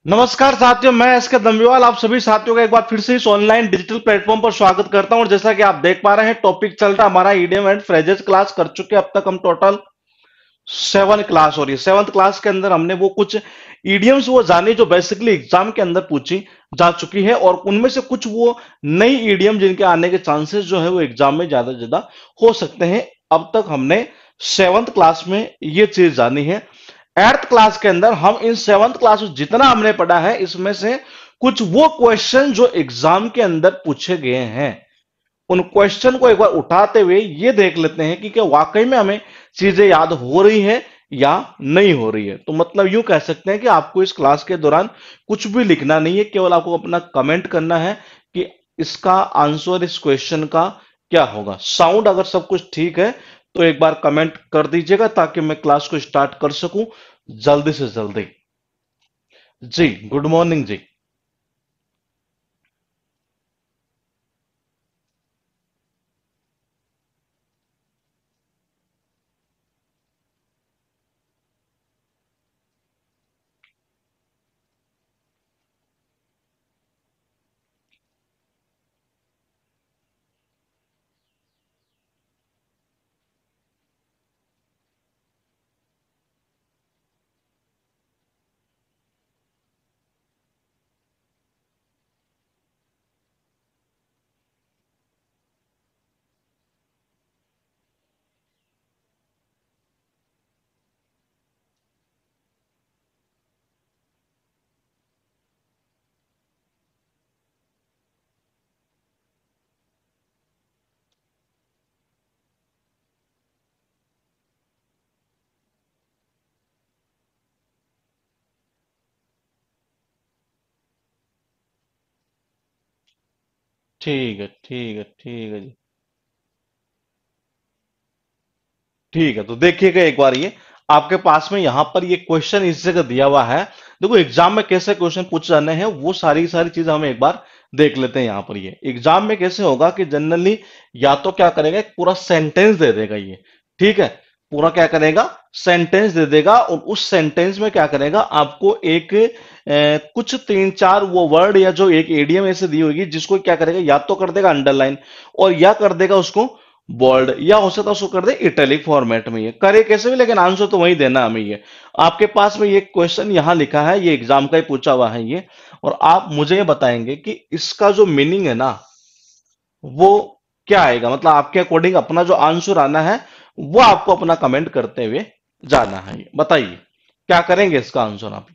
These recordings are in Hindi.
नमस्कार साथियों, मैं एसके दम्बिवाल आप सभी साथियों का एक बार फिर से इस ऑनलाइन डिजिटल प्लेटफॉर्म पर स्वागत करता हूं। और जैसा कि आप देख पा रहे हैं, टॉपिक चल रहा है हमारा ईडियम एंड फ्रेजेस। क्लास कर चुके हैं अब तक हम टोटल 7 क्लास हो रही है। 7th क्लास के अंदर हमने वो कुछ ईडियम्स वो जानी जो बेसिकली एग्जाम के अंदर पूछी जा चुकी है, और उनमें से कुछ वो नई ईडियम जिनके आने के चांसेस जो है वो एग्जाम में ज्यादा से ज्यादा हो सकते हैं। अब तक हमने 7th क्लास में ये चीज जानी है। 8th क्लास के अंदर हम इन 7th क्लास में जितना हमने पढ़ा है, इसमें से कुछ वो क्वेश्चन जो एग्जाम के अंदर पूछे गए हैं, उन क्वेश्चन को एक बार उठाते हुए ये देख लेते हैं कि क्या वाकई में हमें चीजें याद हो रही है या नहीं हो रही है। तो मतलब यूं कह सकते हैं कि आपको इस क्लास के दौरान कुछ भी लिखना नहीं है, केवल आपको अपना कमेंट करना है कि इसका आंसर इस क्वेश्चन का क्या होगा। साउंड अगर सब कुछ ठीक है तो एक बार कमेंट कर दीजिएगा ताकि मैं क्लास को स्टार्ट कर सकूं जल्दी से जल्दी। जी, गुड मॉर्निंग जी। ठीक है, ठीक है, ठीक है जी। ठीक है, तो देखिएगा एक बार ये आपके पास में यहां पर ये क्वेश्चन इस जगह दिया हुआ है। देखो एग्जाम में कैसे क्वेश्चन पूछ जाने हैं वो सारी सारी चीज हम एक बार देख लेते हैं। यहां पर ये एग्जाम में कैसे होगा कि जनरली या तो क्या करेगा, एक पूरा सेंटेंस दे देगा ये। ठीक है, पूरा क्या करेगा, सेंटेंस दे देगा, और उस सेंटेंस में क्या करेगा, आपको एक कुछ तीन चार वो वर्ड या जो एक एडीएम ऐसे दी होगी जिसको क्या करेगा, या तो कर देगा अंडरलाइन, और या कर देगा उसको बोल्ड, या हो सकता है उसको कर दे इटैलिक फॉर्मेट में। ये करे कैसे भी, लेकिन आंसर तो वही देना हमें। ये आपके पास में ये क्वेश्चन यहां लिखा है, ये एग्जाम का ही पूछा हुआ है ये, और आप मुझे ये बताएंगे कि इसका जो मीनिंग है ना वो क्या आएगा। मतलब आपके अकॉर्डिंग अपना जो आंसर आना है वो आपको अपना कमेंट करते हुए जाना है। ये बताइए क्या करेंगे इसका आंसर आप।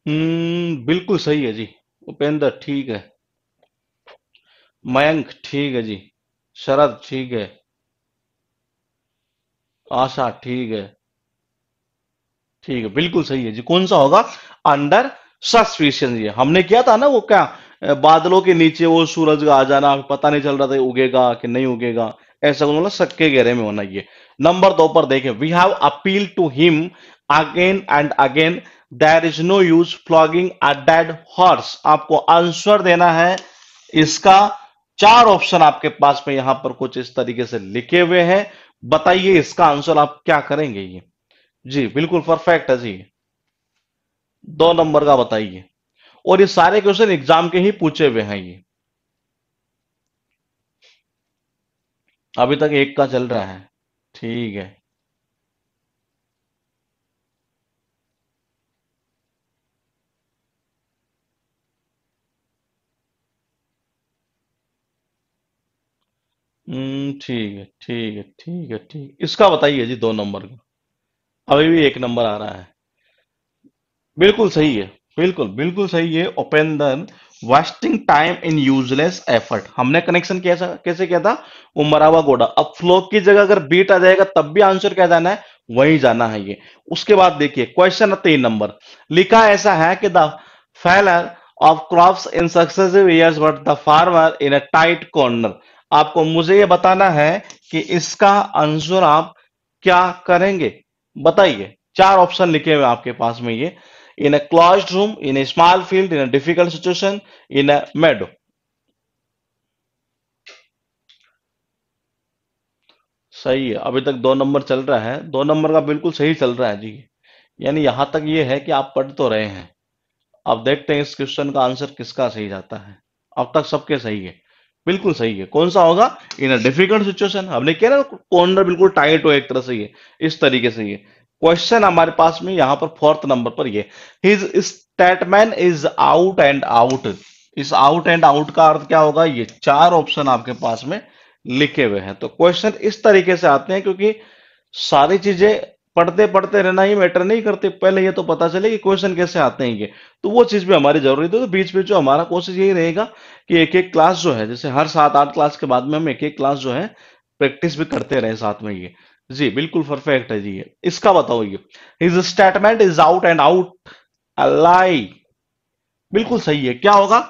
बिल्कुल सही है जी। उपेंद्र ठीक है। मयंक ठीक है जी। शरद ठीक है। आशा ठीक है। ठीक है, बिल्कुल सही है जी। कौन सा होगा, अंडर सस्पिशन। ये हमने किया था ना वो क्या, बादलों के नीचे वो सूरज का आ जाना, पता नहीं चल रहा था उगेगा कि नहीं उगेगा। ऐसा मतलब शक के घेरे में होना। ये नंबर 2 पर देखें, we have appeal to him again and again, there is no use flogging a dead horse. आपको आंसर देना है इसका। 4 ऑप्शन आपके पास में यहां पर कुछ इस तरीके से लिखे हुए हैं। बताइए इसका आंसर आप क्या करेंगे ये। जी बिल्कुल परफेक्ट है जी। 2 नंबर का बताइए। और ये सारे क्वेश्चन एग्जाम के ही पूछे हुए हैं ये। अभी तक एक का चल रहा है। ठीक है। ठीक है, ठीक है, ठीक है, ठीक, इसका बताइए जी 2 नंबर का। अभी भी 1 नंबर आ रहा है। बिल्कुल सही है। बिल्कुल बिल्कुल सही है Upendra. Wasting time in useless effort, हमने कनेक्शन कैसा कैसे किया था, वो मरा हुआ घोड़ा। अब फ्लो की जगह अगर बीट आ जाएगा तब भी आंसर क्या जाना है, वही जाना है ये। उसके बाद देखिए क्वेश्चन 3 नंबर, लिखा ऐसा है कि the failure of crops in successive years but the farmer in a tight corner. आपको मुझे ये बताना है कि इसका आंसर आप क्या करेंगे, बताइए। चार ऑप्शन लिखे हुए हैं आपके पास में ये। In a closed room, in a small field, in a difficult situation, in a meadow. सही है, अभी तक 2 नंबर चल रहा है, 2 नंबर का बिल्कुल सही चल रहा है जी। यानी यहां तक ये है कि आप पढ़ तो रहे हैं। अब देखते हैं इस क्वेश्चन का आंसर किसका सही जाता है। अब तक सबके सही है, बिल्कुल सही है। कौन सा होगा? इन अ डिफिकल्ट सिचुएशन, हमने किया ना, कॉर्नर बिल्कुल टाइट हो एक तरह से, ये इस तरीके से ये क्वेश्चन हमारे पास में यहाँ पर 4th नंबर पर ये his statement is out and out. इस आउट एंड आउट का अर्थ क्या होगा? ये चार ऑप्शन आपके पास में लिखे हुए हैं। तो क्वेश्चन इस तरीके से आते हैं, क्योंकि सारी चीजें पढ़ते पढ़ते रहना ही मैटर नहीं करते, पहले ये तो पता चले कि क्वेश्चन कैसे आते हैं ये। तो वो चीज भी हमारी जरूरी थी। तो बीच बीच जो हमारा कोशिश यही रहेगा कि एक एक क्लास जो है, जैसे हर 7-8 क्लास के बाद में हम एक एक क्लास जो है प्रैक्टिस भी करते रहे साथ में ये। जी बिल्कुल परफेक्ट है जी। ये इसका बताओ, ये his statement is out and out a lie, बिल्कुल सही है। क्या होगा?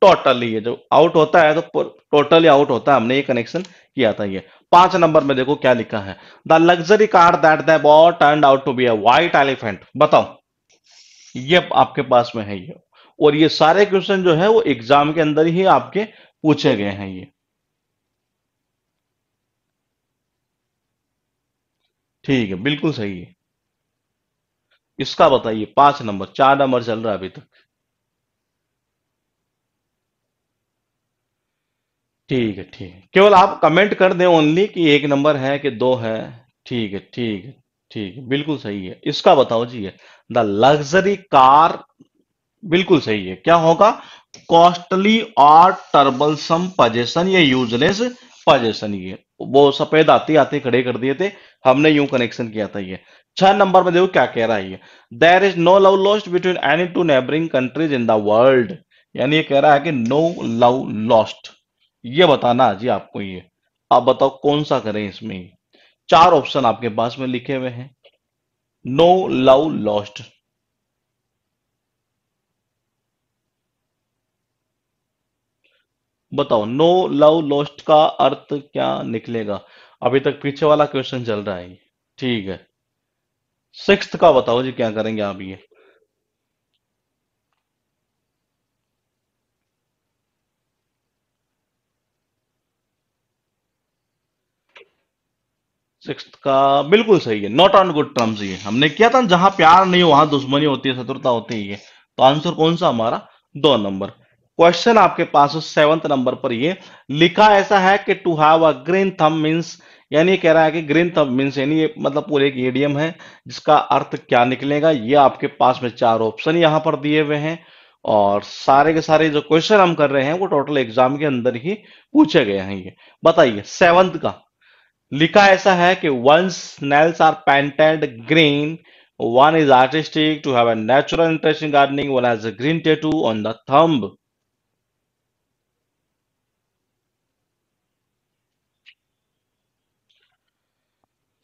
टोटली। ये जो आउट होता है तो टोटली आउट होता है, हमने ये कनेक्शन किया था ये। 5 नंबर में देखो क्या लिखा है। The luxury car that the boy turned out to be a white elephant. बताओ, ये आपके पास में है ये। और ये सारे क्वेश्चन जो है वो एग्जाम के अंदर ही आपके पूछे गए हैं ये। ठीक है, बिल्कुल सही है। इसका बताइए 5 नंबर, 4 नंबर चल रहा है अभी तक। ठीक है, ठीक है, केवल आप कमेंट कर दें ओनली कि 1 नंबर है कि 2 है। ठीक है, ठीक है, ठीक है, बिल्कुल सही है। इसका बताओ जी, ये द लग्जरी कार, बिल्कुल सही है। क्या होगा? कॉस्टली और टर्बलसम पजेशन या यूजलेस पजेशन। ये वो सफेद आती आती खड़े कर दिए थे, हमने यूं कनेक्शन किया था ये। 6 नंबर में देखो क्या कह रहा है ये। There is no love lost between any two neighbouring countries in the world. यानी ये कह रहा है कि नो लव लॉस्ट। ये बताना है जी आपको ये। आप बताओ कौन सा करें इसमें। चार ऑप्शन आपके पास में लिखे हुए हैं। No love lost. बताओ नो लव लॉस्ट का अर्थ क्या निकलेगा? अभी तक पीछे वाला क्वेश्चन चल रहा है ये। ठीक है, 6th का बताओ जी, क्या करेंगे आप ये। 6th का बिल्कुल सही है। नॉट ऑन गुड टर्म्स, ये हमने किया था, जहां प्यार नहीं हो वहां दुश्मनी होती है, शत्रुता होती है ये। तो आंसर कौन सा हमारा? 2 नंबर। क्वेश्चन आपके पास 7th नंबर पर ये लिखा ऐसा है कि to have a green thumb means. यानी ये कह रहा है कि ग्रीन थंब मीन्स, यानी ये मतलब पूरे एक ईडियम है जिसका अर्थ क्या निकलेगा। ये आपके पास में चार ऑप्शन यहां पर दिए हुए हैं। और सारे के सारे जो क्वेश्चन हम कर रहे हैं वो टोटल एग्जाम के अंदर ही पूछे गए हैं ये। बताइए 7th का लिखा ऐसा है कि once nails are painted green, one is artistic to have a natural interest in gardening, one has a green tattoo on the thumb।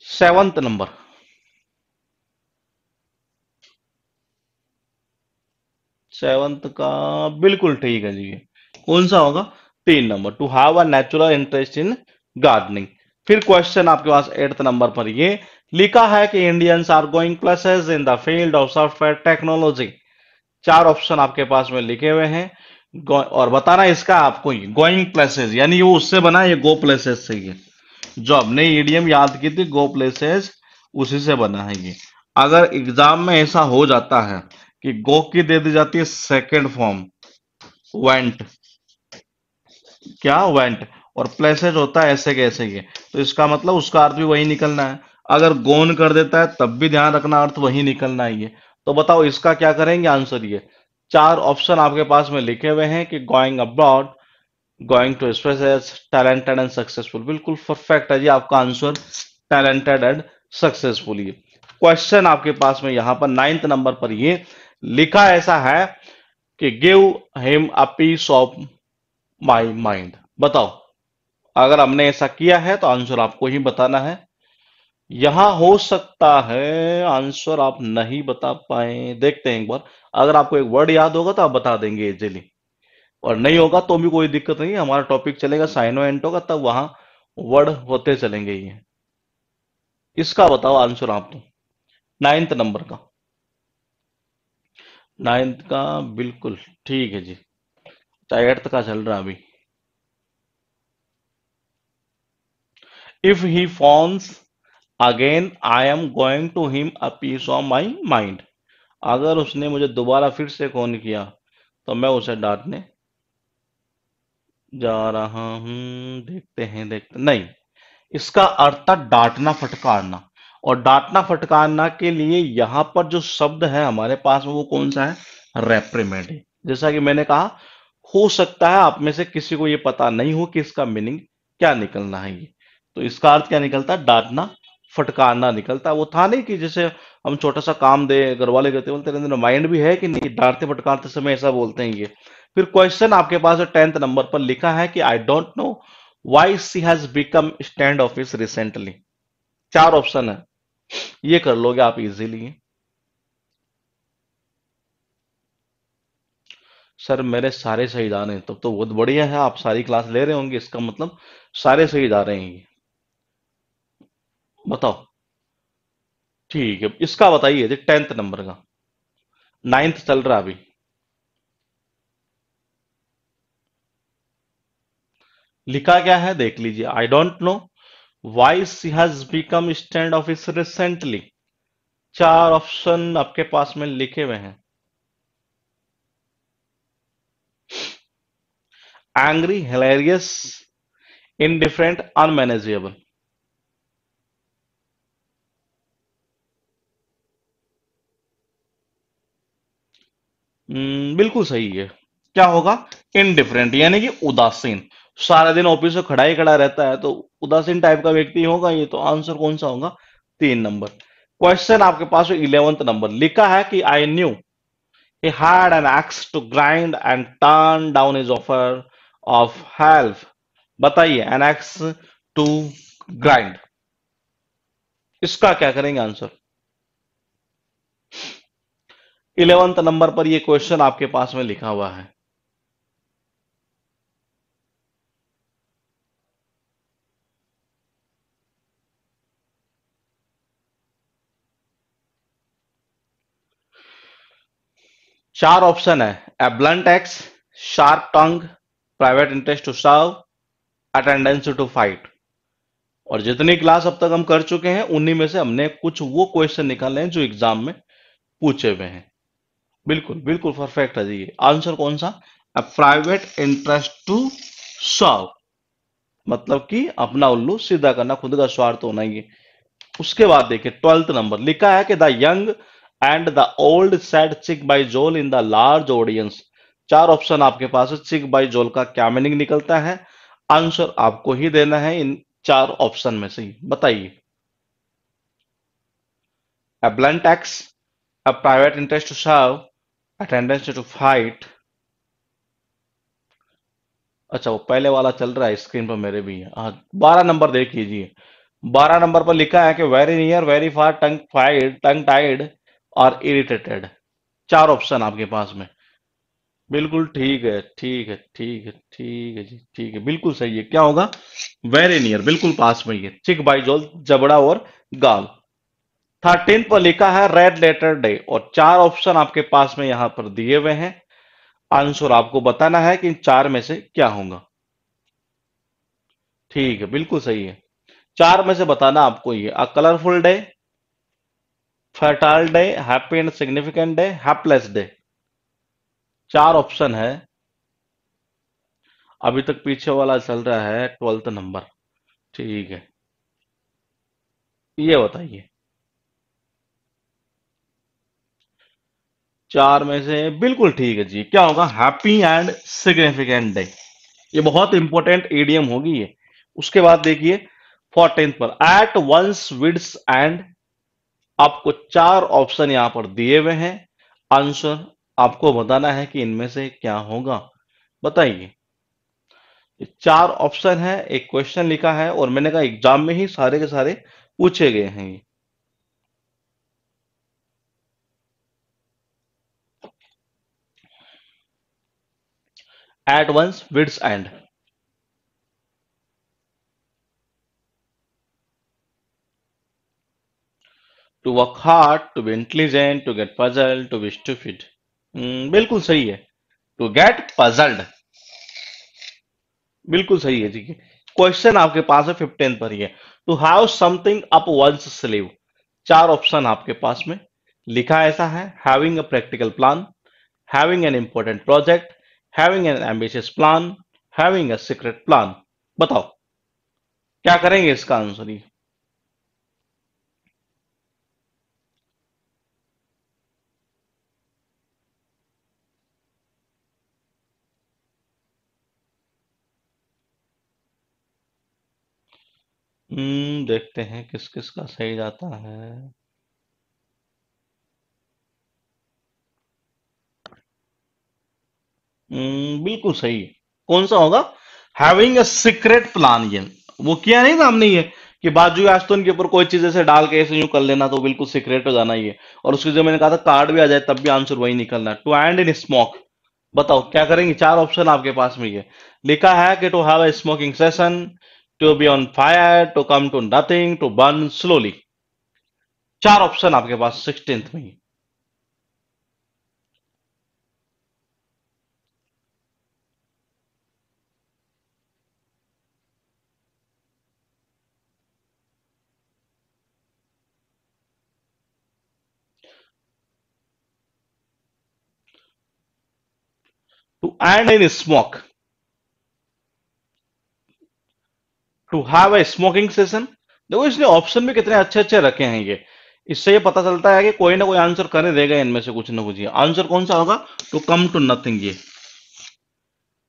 7th number. 7th का बिल्कुल ठीक है जी। कौन सा होगा? 3 number, to have a natural interest in gardening. फिर क्वेश्चन आपके पास 8th नंबर पर ये लिखा है कि Indians are going places in the field of software technology. चार ऑप्शन आपके पास में लिखे हुए हैं। और बताना इसका आपको ही गोइंग प्लेसेस, यानी वो उससे बना है, ये गो प्लेसेस से। ये जो हमने ईडीएम याद की थी गो प्लेसेस, उसी से बना है ये। अगर एग्जाम में ऐसा हो जाता है कि गो की दे दी जाती है सेकंड फॉर्म वेंट, क्या वेंट, और प्लेसेस होता है ऐसे कैसे ये, तो इसका मतलब उसका अर्थ भी वही निकलना है। अगर गोन कर देता है तब भी ध्यान रखना, अर्थ वही निकलना है ये। तो बताओ इसका क्या करेंगे आंसर ये। चार ऑप्शन आपके पास में लिखे हुए हैं कि going abroad, going to spaces, talented and successful. बिल्कुल परफेक्ट है जी आपका आंसर, टैलेंटेड एंड सक्सेसफुल। ये क्वेश्चन आपके पास में यहां पर 9th नंबर पर ये लिखा ऐसा है कि give him a piece of my mind. बताओ, अगर हमने ऐसा किया है तो आंसर आपको ही बताना है। यहां हो सकता है आंसर आप नहीं बता पाए, देखते हैं एक बार। अगर आपको एक वर्ड याद होगा तो आप बता देंगे इजीली, और नहीं होगा तो भी कोई दिक्कत नहीं है। हमारा टॉपिक चलेगा साइनो एंटो का, तब वहां वर्ड होते चलेंगे ये। इसका बताओ आंसर आप तो। नाइन्थ नंबर का। नाइन्थ का बिल्कुल ठीक है जी। चाहे एट्थ का चल रहा अभी। If he phones again I am going to him a piece of my mind. अगर उसने मुझे दोबारा फिर से फोन किया तो मैं उसे डांटने जा रहा हूं। देखते नहीं, इसका अर्थ था डांटना फटकारना। और डांटना फटकारना के लिए यहां पर जो शब्द है हमारे पास में वो कौन सा है? रेप्रिमेंड है। जैसा कि मैंने कहा, हो सकता है आप में से किसी को ये पता नहीं हो कि इसका मीनिंग क्या निकलना है ये। तो इसका अर्थ क्या निकलता है? डांटना फटकारना निकलता है। वो था नहीं कि जैसे हम छोटा सा काम दे, घर वाले कहते बोलते तेरे अंदर माइंड भी है कि नहीं, डांटते फटकारते समय ऐसा बोलते हैं ये। फिर क्वेश्चन आपके पास 10th नंबर पर लिखा है कि I don't know why she has become stand office recently. चार ऑप्शन है, ये कर लोगे आप इजीली। सर मेरे सारे सही जा रहे हैं, तब तो बहुत बढ़िया है। आप सारी क्लास ले रहे होंगे, इसका मतलब सारे सही जा रहे हैं ये। बताओ। ठीक है, इसका बताइए जी 10th नंबर का। नाइन्थ चल रहा अभी। लिखा क्या है देख लीजिए। I don't know why she has become stand office recently. चार ऑप्शन आपके पास में लिखे हुए हैं। Angry, hilarious, indifferent, unmanageable. बिल्कुल सही है। क्या होगा? इनडिफरेंट यानी कि उदासीन। सारा दिन ऑफिस में खड़ा ही खड़ा रहता है तो उदासीन टाइप का व्यक्ति होगा ये। तो आंसर कौन सा होगा? 3 नंबर। क्वेश्चन आपके पास 11th नंबर लिखा है कि I knew he had an axe to grind and turn down his offer of help. बताइए, एन एक्स टू ग्राइंड, इसका क्या करेंगे आंसर? 11th नंबर पर ये क्वेश्चन आपके पास में लिखा हुआ है। चार ऑप्शन है। A blunt axe, sharp tongue, private interest to serve, attendance to fight. और जितनी क्लास अब तक हम कर चुके हैं उन्हीं में से हमने कुछ वो क्वेश्चन निकाले हैं जो एग्जाम में पूछे हुए हैं। बिल्कुल बिल्कुल परफेक्ट है जी। ये आंसर कौन सा? A private interest to serve, मतलब कि अपना उल्लू सीधा करना, खुद का स्वार्थ होना ही है। उसके बाद देखिए 12th नंबर लिखा है कि the young and the old said चिक बाई जोल इन द लार्ज ऑडियंस। चार ऑप्शन आपके पास है। चिक बाई जोल का क्या मीनिंग निकलता है? आंसर आपको ही देना है इन चार ऑप्शन में से ही। बताइए। A blunt axe, a private interest to serve, a tendency to fight। अच्छा, वो पहले वाला चल रहा है स्क्रीन पर मेरे भी है। हाँ, 12 नंबर देख लीजिए। 12 नंबर पर लिखा है कि वेरी नियर, वेरी फार, टंग फाइड, टंग टाइड और इरिटेटेड। चार ऑप्शन आपके पास में। बिल्कुल ठीक है, ठीक है, ठीक है, ठीक है जी, ठीक है, बिल्कुल सही है। क्या होगा? वेरी नियर, बिल्कुल पास में ही है। चिक बाइजोल, जबड़ा और गाल। 13 पर लिखा है रेड लेटर डे। और चार ऑप्शन आपके पास में यहां पर दिए हुए हैं। आंसर आपको बताना है कि इन चार में से क्या होगा। ठीक है, बिल्कुल सही है। चार में से बताना आपको ये। A colourful day, fertile day, happy and significant day, happyless day. चार ऑप्शन है। अभी तक पीछे वाला चल रहा है 12th नंबर। ठीक है, ये बताइए। चार में से बिल्कुल ठीक है जी। क्या होगा? Happy and significant day. ये बहुत इंपॉर्टेंट ईडीएम होगी ये। उसके बाद देखिए 14th पर एट वंस विड्स एंड। आपको चार ऑप्शन यहां पर दिए हुए हैं। आंसर आपको बताना है कि इनमें से क्या होगा। बताइए। ये चार ऑप्शन है, एक क्वेश्चन लिखा है और मैंने कहा एग्जाम में ही सारे के सारे पूछे गए हैं ये। At one's wits end. To work hard, to be intelligent, to get puzzle, to be stupid. बिल्कुल सही है। टू गेट पजल्ड, बिल्कुल सही है जी। क्वेश्चन आपके पास है 15 पर ही है। To have something up one's sleeve, चार ऑप्शन आपके पास में लिखा ऐसा है: having a practical plan, having an important project, having an ambitious plan, having a secret plan. बताओ क्या करेंगे इसका आंसर ही। देखते हैं किस किस का सही जाता है। बिल्कुल सही है। कौन सा होगा? Having a secret plan. ये वो किया नहीं था हमने ये कि बाजू या आस्तोन के ऊपर कोई चीज ऐसे डाल के ऐसे यूं कर लेना तो बिल्कुल सीक्रेट हो जाना ये। और उसके जो मैंने कहा था कार्ड भी आ जाए तब भी आंसर वही निकलना है। To end in smoke. बताओ क्या करेंगे? चार ऑप्शन आपके पास में ये लिखा है कि to have a smoking session, to be on fire, to come to nothing, to burn slowly. चार ऑप्शन आपके पास 16th में ही। To end in smoke, to have a smoking session. देखो इसने ऑप्शन भी कितने अच्छे अच्छे रखे हैं ये। इससे ये पता चलता है कि कोई ना कोई आंसर करने देगा इनमें से कुछ ना कुछ। ये आंसर कौन सा होगा? To come to nothing. ये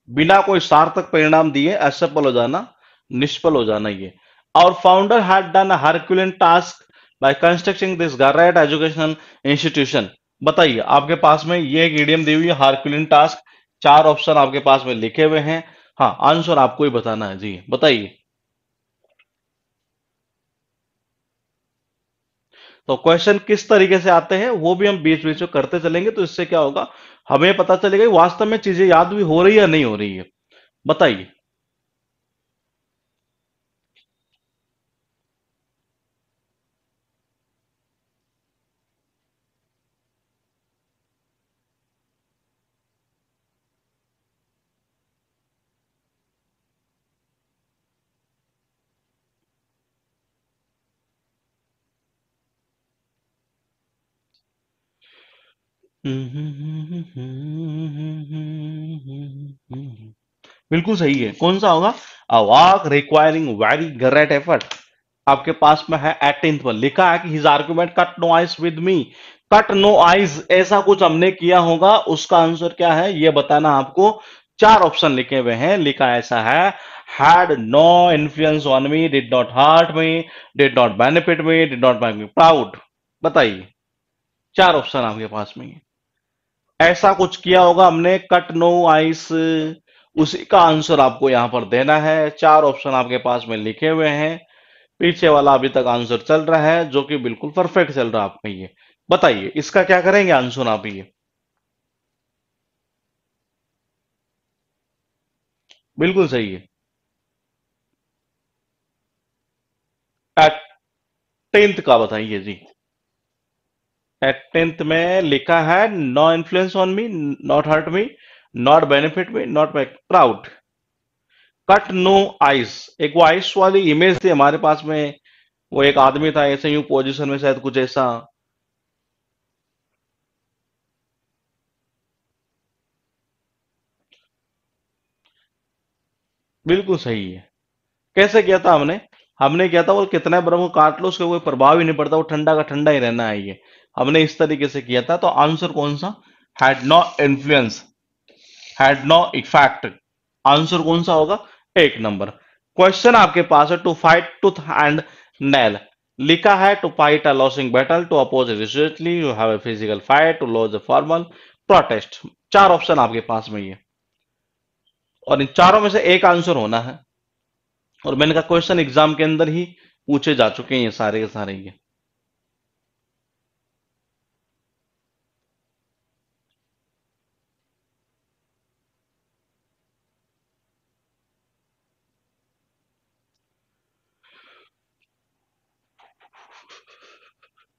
बिना कोई सार्थक परिणाम दिए असफल हो जाना, निष्फल हो जाना ये। और founder had done a Herculean task by constructing this great educational institution. बताइए आपके पास में ये एक ईडीएम दी हुई है, हरक्यूलियन टास्क। चार ऑप्शन आपके पास में लिखे हुए हैं। हाँ आंसर आपको ही बताना है जी, बताइए। तो क्वेश्चन किस तरीके से आते हैं वो भी हम बीच बीच में करते चलेंगे, तो इससे क्या होगा, हमें पता चलेगा कि वास्तव में चीजें याद भी हो रही है या नहीं हो रही है। बताइए। बिल्कुल सही है। कौन सा होगा? A walk requiring very great effort. आपके पास में है 18th पर लिखा है कि his argument cut no ice with me. Cut no ice ऐसा कुछ हमने किया होगा, उसका आंसर क्या है ये बताना आपको। चार ऑप्शन लिखे हुए हैं, लिखा ऐसा है: had no influence on me, did not hurt me, did not benefit me, did not make me proud. बताइए। चार ऑप्शन आपके पास में है। ऐसा कुछ किया होगा हमने, कट नो आइस, उसी का आंसर आपको यहां पर देना है। चार ऑप्शन आपके पास में लिखे हुए हैं। पीछे वाला अभी तक आंसर चल रहा है जो कि बिल्कुल परफेक्ट चल रहा है आपका ये। बताइए इसका क्या करेंगे आंसर आप ये। बिल्कुल सही है। 18th का बताइए जी। 18th में लिखा है: no influence on me, not hurt me, not benefit me, not make proud. Cut no ice, एक वो आइस वाली इमेज थी हमारे पास में। वो एक आदमी था ऐसे यूं पोजीशन में, शायद कुछ ऐसा। बिल्कुल सही है। कैसे किया था हमने? हमने किया था वो कितना बर्फ को काट लो उसका कोई प्रभाव ही नहीं पड़ता, वो ठंडा का ठंडा ही रहना है ये। हमने इस तरीके से किया था। तो आंसर कौन सा? Had no influence, had no effect. Answer कौन सा होगा? एक नंबर। क्वेश्चन आपके पास है: to fight tooth and nail. लिखा है to fight a losing battle, to oppose resolutely, you have a physical fight, to lodge a formal protest. चार ऑप्शन आपके पास में ये, और इन चारों में से एक आंसर होना है। और मैंने कहा क्वेश्चन एग्जाम के अंदर ही पूछे जा चुके हैं ये सारे के सारे ये।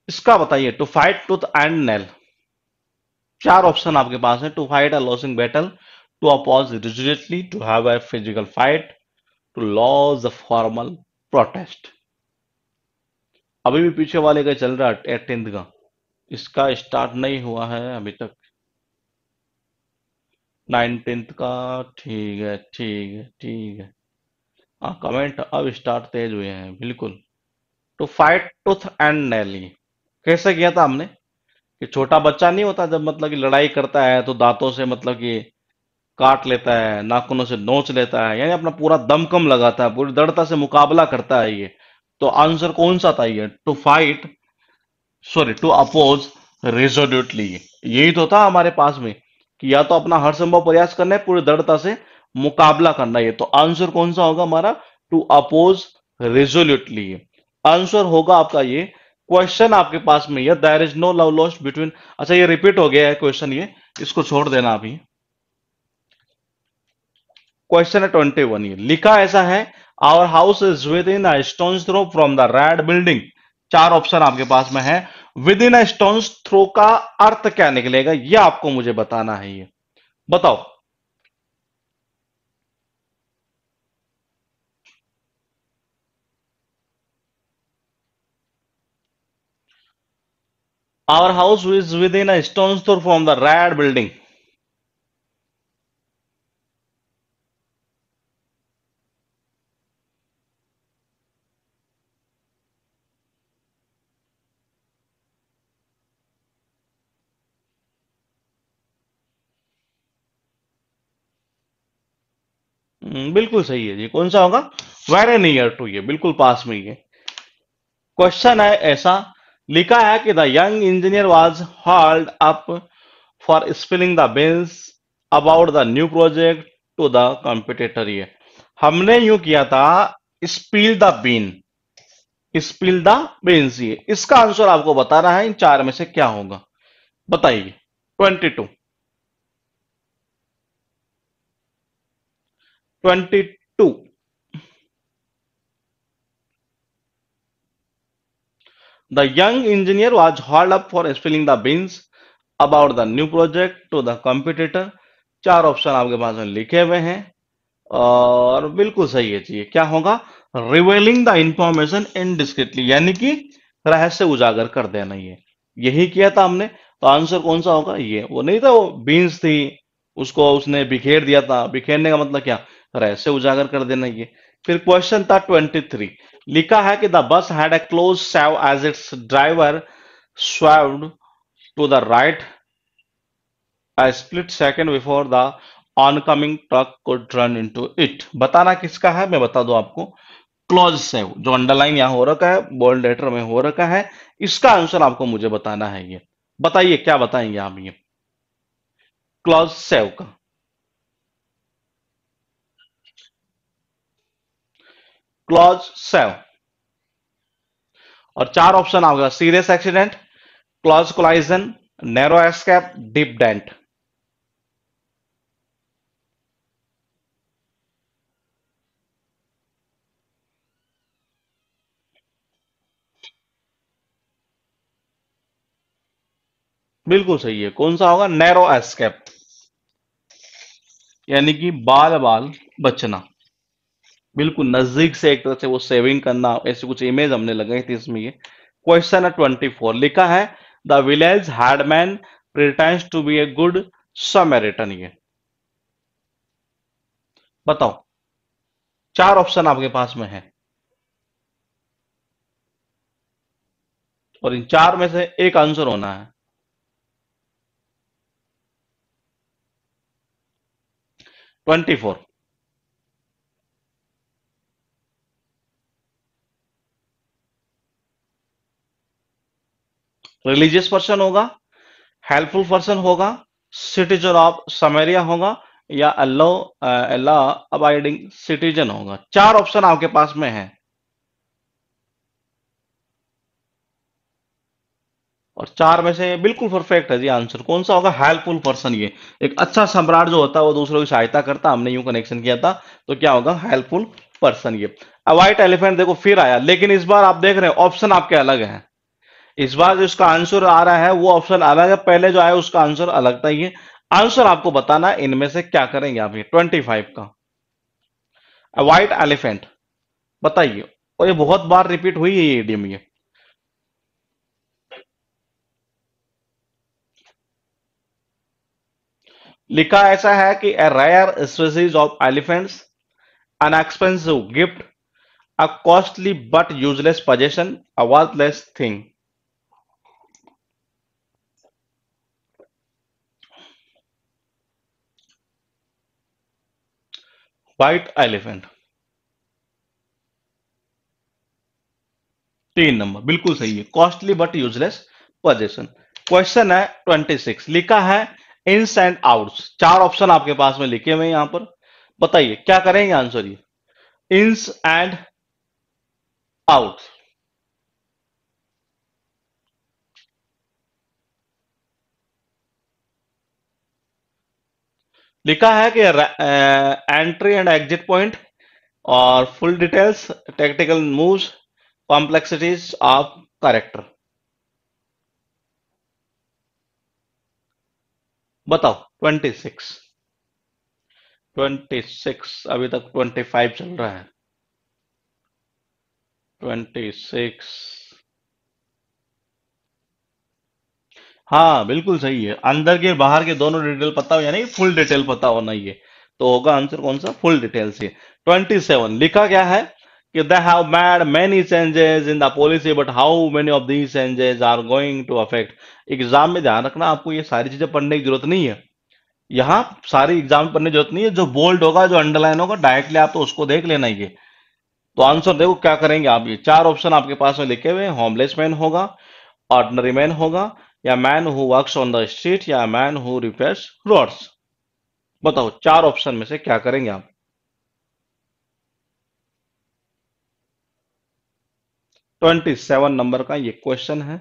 इसका बताइए, to fight tooth and nail. चार ऑप्शन आपके पास है, to fight a losing battle, to oppose rigidly, to have a physical fight, to lodge a formal protest. अभी भी पीछे वाले का चल रहा है 18th का, इसका स्टार्ट नहीं हुआ है अभी तक। 19th का, ठीक है ठीक है ठीक है। हाँ, कमेंट अब स्टार्ट तेज हुए हैं बिल्कुल। To fight tooth and nail, ये कैसे किया था हमने कि छोटा बच्चा नहीं होता जब मतलब कि लड़ाई करता है तो दांतों से मतलब कि काट लेता है, नाखूनों से नोच लेता है, यानी अपना पूरा दमकम लगाता है, पूरी दृढ़ता से मुकाबला करता है ये। तो आंसर कौन सा था ये, to fight, sorry to oppose resolutely. यही तो था हमारे पास में कि या तो अपना हर संभव प्रयास करना है, पूरी दृढ़ता से मुकाबला करना है। तो आंसर कौन सा होगा हमारा, टू अपोज रेजोल्यूटली। आंसर होगा आपका ये। क्वेश्चन आपके पास में ये, there is no love lost between, अच्छा ये रिपीट हो गया है क्वेश्चन, ये इसको छोड़ देना अभी। क्वेश्चन है 21, ये लिखा ऐसा है, our house is within a stone's throw from the red building. चार ऑप्शन आपके पास में है, within a stone's throw का अर्थ क्या निकलेगा, ये आपको मुझे बताना है, ये बताओ। Our house is within a stone's throw from the red building. बिल्कुल सही है जी, कौन सा होगा, वेरी नियर टू, ये बिल्कुल पास में ही है। क्वेश्चन है ऐसा, लिखा है कि the young engineer was hold up for spilling the beans about the new project to the competitor. ये हमने यूं किया था, spill the bean, spill the beans, ये इसका आंसर आपको बताना है, इन चार में से क्या होगा, बताइए। 22, 22। The young engineer was hold up for spilling the beans about the new project to the competitor. चार ऑप्शन आपके पास में लिखे हुए हैं और बिल्कुल सही है जी, क्या होगा, रिवेलिंग द इंफॉर्मेशन इनडिस्क्रिटली, यानी कि रहस्य उजागर कर देना, ये यही किया था हमने। तो आंसर कौन सा होगा, ये वो नहीं था, वो बीन्स थी, उसको उसने बिखेर दिया था, बिखेरने का मतलब क्या, रहस्य उजागर कर देना ये। फिर क्वेश्चन था 23, लिखा है कि the bus had a close shave as its driver swerved to the right a split second before the oncoming truck could run into it। बताना किसका है, मैं बता दूं आपको, क्लॉज सेव, जो अंडरलाइन यहां हो रखा है, बोल्ड लेटर में हो रखा है, इसका आंसर आपको मुझे बताना है ये। बताइए क्या बताएंगे आप ये, क्लॉज सेव का। क्लॉज सेव, और चार ऑप्शन आपका, serious accident, close collision, narrow escape, deep dent. बिल्कुल सही है, कौन सा होगा, नैरो एस्केप, यानी कि बाल बाल बचना। बिल्कुल नजदीक से एक तरह से वो सेविंग करना, ऐसी कुछ इमेज हमने लगाई थी इसमें ये। क्वेश्चन है 24, लिखा है, the village headman pretends to be a good Samaritan, ये बताओ। चार ऑप्शन आपके पास में है और इन चार में से एक आंसर होना है। 24, रिलीजियस पर्सन होगा, हेल्पफुल पर्सन होगा, सिटीजन ऑफ समेरिया होगा, या अल्लाह अबाइडिंग सिटीजन होगा। चार ऑप्शन आपके पास में है और चार में से बिल्कुल परफेक्ट है जी, आंसर कौन सा होगा, हेल्पफुल पर्सन। ये एक अच्छा सम्राट जो होता है वो दूसरों की सहायता करता, हमने यूं कनेक्शन किया था, तो क्या होगा, हेल्पफुल पर्सन। ये व्हाइट एलिफेंट देखो फिर आया, लेकिन इस बार आप देख रहे हैं ऑप्शन आपके अलग हैं। इस बार जो इसका आंसर आ रहा है वो ऑप्शन अलग है, पहले जो आया उसका आंसर अलग था। ये आंसर आपको बताना है इनमें से क्या करेंगे आप। ये 25 का व्हाइट एलिफेंट, बताइए। और ये बहुत बार रिपीट हुई है ये इडियम ये। लिखा ऐसा है कि a rare species of elephants, an expensive gift, a costly but useless possession, a worthless thing। White elephant, 3 number बिल्कुल सही है, costly but useless possession. Question है 26, लिखा है इन्स एंड आउट्स। 4 ऑप्शन आपके पास में लिखे हुए हैं यहां पर, बताइए क्या करेंगे आंसर ये। इन्स एंड आउट्स, लिखा है कि एंट्री एंड एग्जिट पॉइंट और full details, technical moves, complexities of character. बताओ 26, 26 अभी तक 25 चल रहा है। 26, हाँ बिल्कुल सही है, अंदर के बाहर के दोनों डिटेल पता हो, यानी फुल डिटेल पता होना ये। तो होगा आंसर कौन सा, फुल डिटेल से। 27 लिखा क्या है कि they have made many changes in the policy but how many of these changes are going to affect. Exam में ध्यान रखना, आपको ये सारी चीजें पढ़ने की जरूरत नहीं है। यहाँ सारी एग्जाम में पढ़ने की जरूरत नहीं है, जो बोल्ड होगा जो अंडरलाइन होगा डायरेक्टली आप तो उसको देख लेना ये। तो आंसर देखो क्या करेंगे आप। ये 4 ऑप्शन आपके पास में लिखे हुए हैं, होमलेस मैन होगा, ऑर्डिनरी मैन होगा, या man who works on the street, या मैन हु रिपेयर्स रोड्स। बताओ 4 ऑप्शन में से क्या करेंगे आप। 27 नंबर का ये क्वेश्चन है।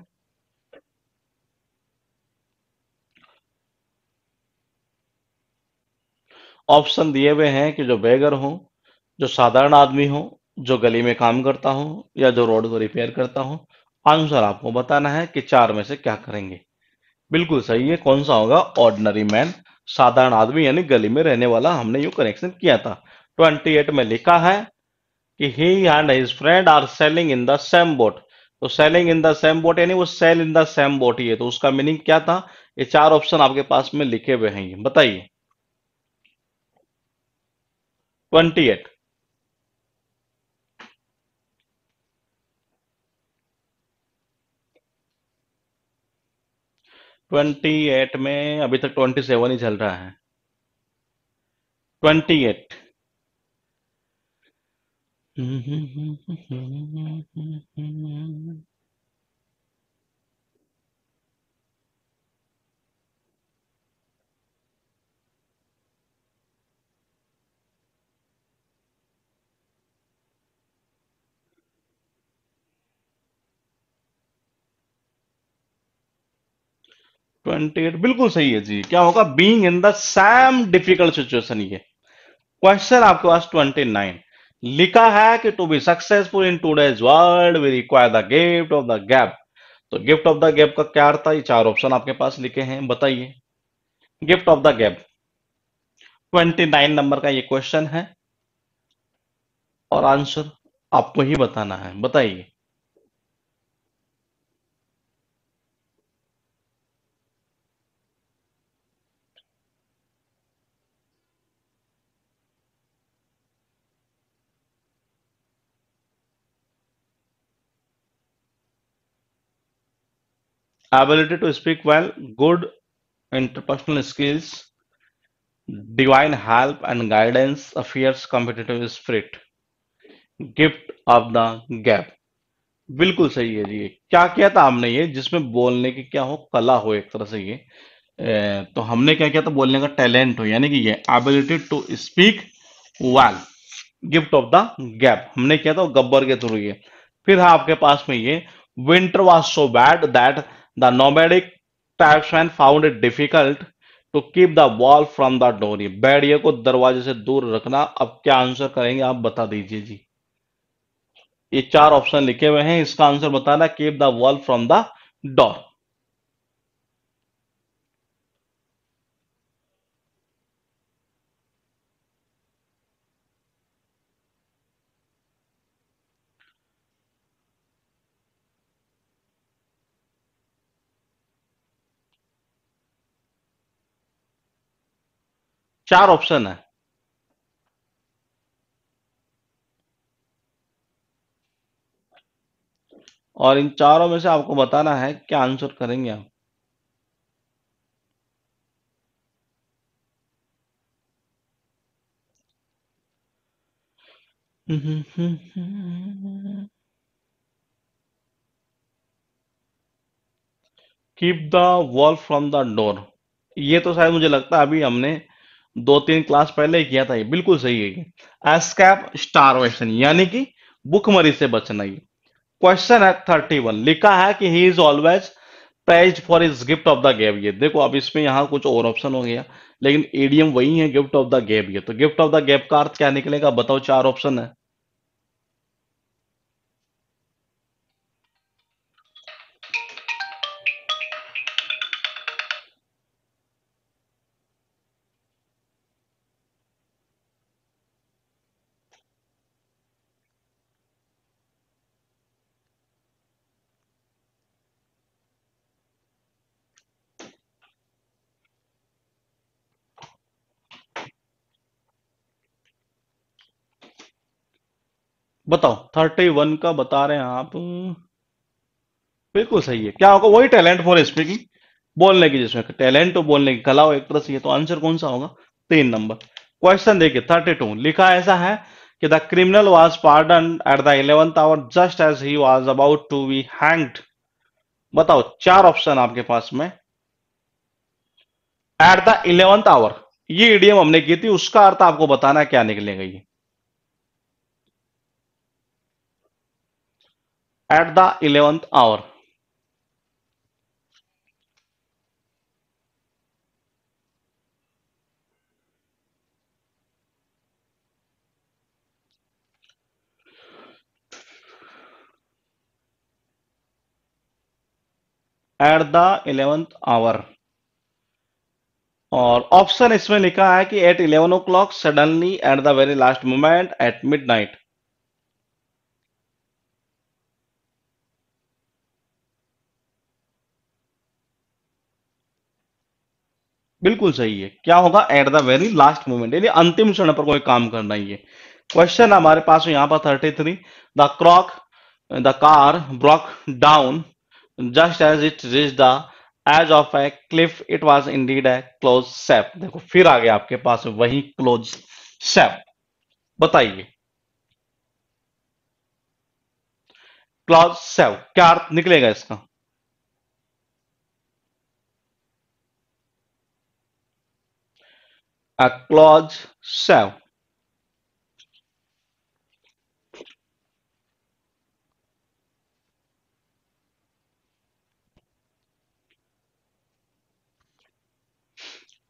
ऑप्शन दिए हुए हैं कि जो बेगर हो, जो साधारण आदमी हो, जो गली में काम करता हो, या जो रोड को रिपेयर करता हो। आंसर आपको बताना है कि 4 में से क्या करेंगे। बिल्कुल सही है, कौन सा होगा, ऑर्डिनरी मैन, साधारण आदमी यानी गली में रहने वाला। हमने यू करेक्शन किया था। 28 में लिखा है कि he and his friend are sailing in the same boat. तो sailing in the same boat यानी वो sail in the same boat ही है, तो उसका मीनिंग क्या था। ये 4 ऑप्शन आपके पास में लिखे हुए हैं, ये बताइए। 28, 28 में अभी तक 27 ही चल रहा है। 28, 28 बिल्कुल सही है जी। क्या होगा, being in the same difficult situation. ये क्वेश्चन आपके पास 29 लिखा है कि to be successful in today's world we require the gift of the gap. तो गिफ्ट ऑफ द गैप का क्या अर्थ है, ये 4 ऑप्शन आपके पास लिखे हैं, बताइए। Gift of the gap, 29 number का ये क्वेश्चन है और आंसर आपको ही बताना है, बताइए। Ability to speak well, good interpersonal skills, divine help and guidance, a fierce competitive spirit, gift of the gap. बिल्कुल सही है जी। ये क्या किया था हमने, ये जिसमें बोलने की क्या हो, कला हो एक तरह से ये। तो हमने क्या किया था, बोलने का टैलेंट हो, यानी कि ये ability to speak well, gift of the gap हमने किया था गब्बर के थ्रू ये। फिर है आपके पास में ये, winter was so bad that the nomadic tribesman found it difficult to keep the wolf from the door. Barrier को दरवाजे से दूर रखना। अब क्या आंसर करेंगे आप, बता दीजिए जी। ये 4 ऑप्शन लिखे हुए हैं, इसका आंसर बताना, keep the wolf from the door. 4 option है और इन चारों में से आपको बताना है क्या आंसर करेंगे आप। Keep the wolf from the door, ये तो शायद मुझे लगता है अभी हमने 2-3 क्लास पहले ही किया था। ये बिल्कुल सही है ये। एस्केप स्टारवेशन यानी कि भूखमरी से बचना। ये क्वेश्चन है 31, लिखा है कि he is always praised for his gift of the गैब। ये देखो अब इसमें यहाँ कुछ और ऑप्शन हो गया, लेकिन एडीएम वही है, गिफ्ट ऑफ द गैब। ये तो गिफ्ट ऑफ द गैब का अर्थ क्या निकलेगा बताओ, 4 ऑप्शन है। बताओ 31 का बता रहे हैं आप। बिल्कुल सही है। क्या होगा, वही टैलेंट फॉर स्पीकिंग, बोलने की, जिसमें टैलेंट तो बोलने की कला हो एक तरह से। ये तो आंसर कौन सा होगा, 3 नंबर। क्वेश्चन देखिए 32, लिखा ऐसा है कि the criminal was pardon at the 11th hour just as he was about to be hanged. बताओ 4 ऑप्शन आपके पास में। एट द 11th आवर, ये इडियम हमने की थी, उसका अर्थ आपको बताना है क्या निकलेगा ये। At the 11th hour. At the 11th hour, और ऑप्शन इसमें लिखा है कि at 11 o'clock suddenly at the very last moment at midnight. बिल्कुल सही है। क्या होगा, at the very last moment, यानी अंतिम क्षण पर कोई काम करना ही है। क्वेश्चन हमारे पास यहाँ पर 33, the crock the car broke down just as it reach the edge of a cliff, it was indeed a close shave. देखो फिर आ गया आपके पास वही क्लोज सेप। बताइए क्लोज सेप क्या अर्थ निकलेगा इसका। A close shape,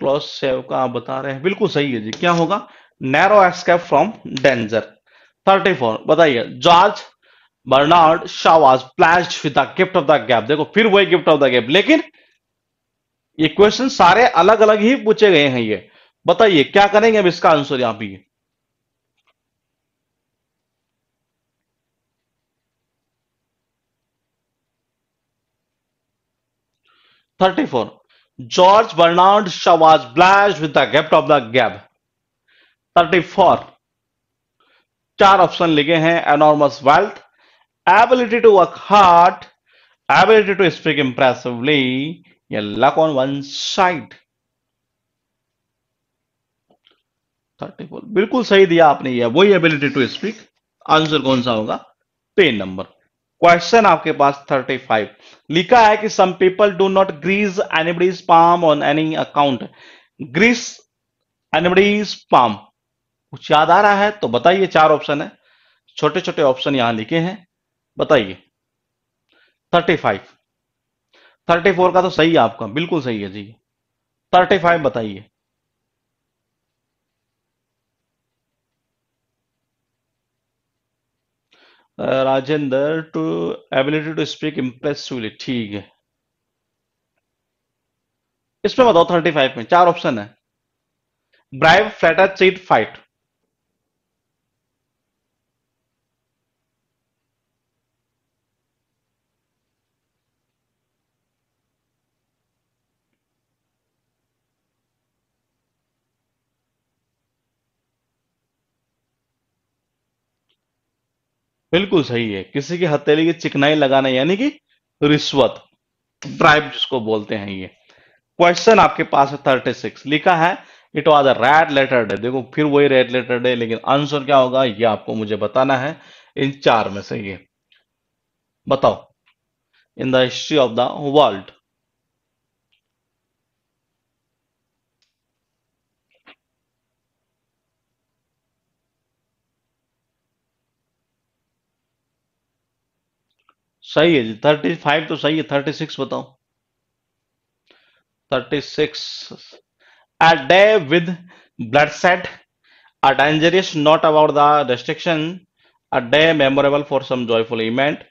close save का आप बता रहे हैं, बिल्कुल सही है जी। क्या होगा, नैरो एस्केप फ्रॉम डेंजर। 34 बताइए, George Bernard Shaw was blessed with the gift of the gap. देखो फिर वही गिफ्ट ऑफ द गैप, लेकिन ये क्वेश्चन सारे अलग अलग ही पूछे गए हैं ये। बताइए क्या करेंगे अब इसका आंसर यहां पे। 34, George Bernard Shaw was blessed with the gift of the gab. 34, 4 ऑप्शन लिखे हैं, enormous wealth, ability to work hard, ability to speak impressively, या लक ऑन वन साइड। 34 बिल्कुल सही दिया आपने, ये वही एबिलिटी टू स्पीक। आंसर कौन सा होगा, 3 नंबर। क्वेश्चन आपके पास 35, लिखा है कि some people do not grease anybody's palm on any account. Grease anybody's palm, कुछ याद आ रहा है तो बताइए। 4 ऑप्शन है, छोटे छोटे ऑप्शन यहां लिखे हैं, बताइए। 35, 34 का तो सही है आपका, बिल्कुल सही है जी। 35 बताइए। Rajendra, to ability to speak impressively, ठीक है। इसमें बताओ 35 में चार ऑप्शन है। Bribe, flatter, cheat, fight. बिल्कुल सही है, किसी की हथेली की चिकनाई लगाना यानी कि रिश्वत, ब्राइब जिसको बोलते हैं ये। क्वेश्चन आपके पास है 36, लिखा है it was a red letter day. देखो फिर वही रेड लेटर डे, लेकिन आंसर क्या होगा ये आपको मुझे बताना है इन चार में से। ये बताओ, in the history of the world. सही है जी, 35 तो सही है, 36 बताओ। 36, a day with bloodshed, a dangerous not about the restriction, a day memorable for some joyful event,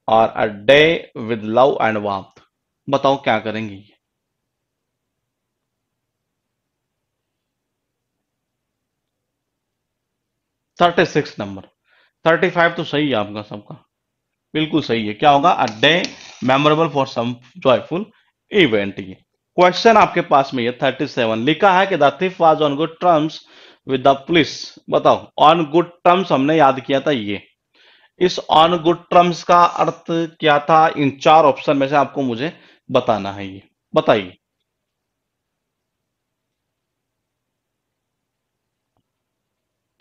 और a day with love and warmth। बताओ क्या करेंगी। 36 नंबर। 35 तो सही है आपका सबका, बिल्कुल सही है। क्या होगा, a day memorable for some joyful event. ये क्वेश्चन आपके पास में ये 37, लिखा है कि the thief was on good terms with the police. बताओ, ऑन गुड टर्म्स हमने याद किया था ये, इस ऑन गुड टर्म्स का अर्थ क्या था, इन चार ऑप्शन में से आपको मुझे बताना है ये, बताइए।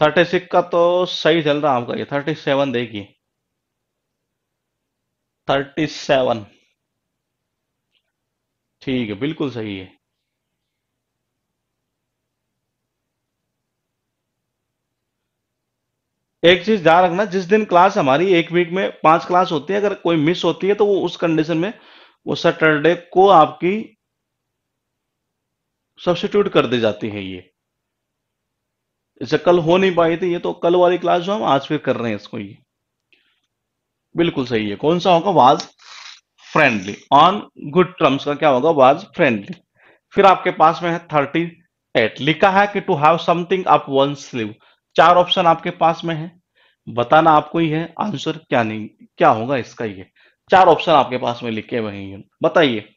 36 का तो सही चल रहा है आपका, ये 37 देखिए। 37 ठीक है, बिल्कुल सही है। एक चीज ध्यान रखना, जिस दिन क्लास हमारी एक वीक में 5 क्लास होती है, अगर कोई मिस होती है तो वो उस कंडीशन में वो सैटरडे को आपकी सब्स्टिट्यूट कर दी जाती है ये। जैसे कल हो नहीं पाई थी ये, तो कल वाली क्लास जो हम आज फिर कर रहे हैं इसको ये। बिल्कुल सही है, कौन सा होगा, was friendly. On good terms का क्या होगा, वाज फ्रेंडली। फिर आपके पास में है 38, लिखा है कि to have something up one sleeve. चार ऑप्शन आपके पास में है, बताना आपको ही है आंसर क्या नहीं, क्या होगा इसका ये। चार ऑप्शन आपके पास में लिखे हुए हैं, बताइए।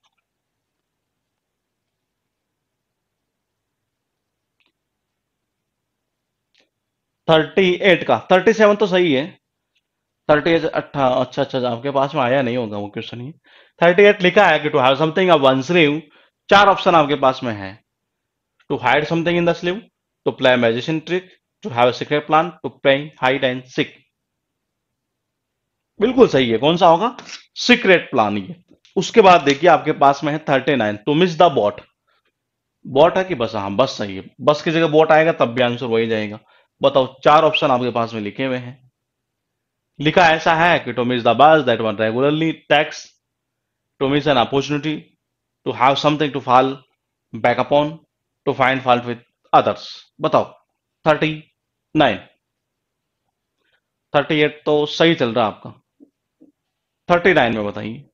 38 का 37 तो सही है। 38 अच्छा अच्छा, आपके पास में आया नहीं होगा वो क्वेश्चन ये। 38 लिखा है कि to have something a one sleeve. चार ऑप्शन आपके पास में है, to hide something in the sleeve, to play magician trick, to have a secret plan, to play hide and seek. बिल्कुल सही है, कौन सा होगा, सीक्रेट प्लान ये। उसके बाद देखिए आपके पास में है 39, to miss the boat. Boat है कि बस, हाँ बस सही है, बस की जगह बॉट आएगा तब भी आंसर वही जाएगा। बताओ, चार ऑप्शन आपके पास में लिखे हुए हैं, लिखा ऐसा है कि to miss the bus that one regularly takes, to miss an opportunity, to have something to fall back upon, to find fault with others. बताओ। 39, 38 तो सही चल रहा है आपका, 39 में बताइए।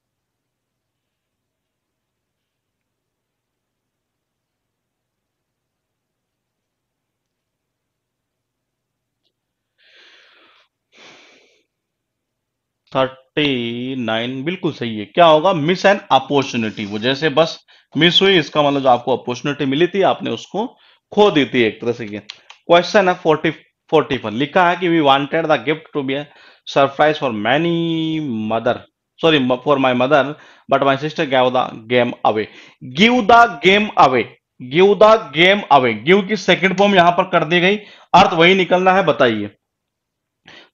39 बिल्कुल सही है। क्या होगा, मिस एन अपॉर्चुनिटी। वो जैसे बस मिस हुई, इसका मतलब जो आपको अपॉर्चुनिटी मिली थी आपने उसको खो दी थी एक तरह से। क्वेश्चन है 40 पर, लिखा है कि we wanted the gift to be a surprise for many mother, sorry for my mother, but my sister gave the game away. Give the game away, give the game away, give की सेकंड फॉर्म यहां पर कर दी गई, अर्थ वही निकलना है, बताइए।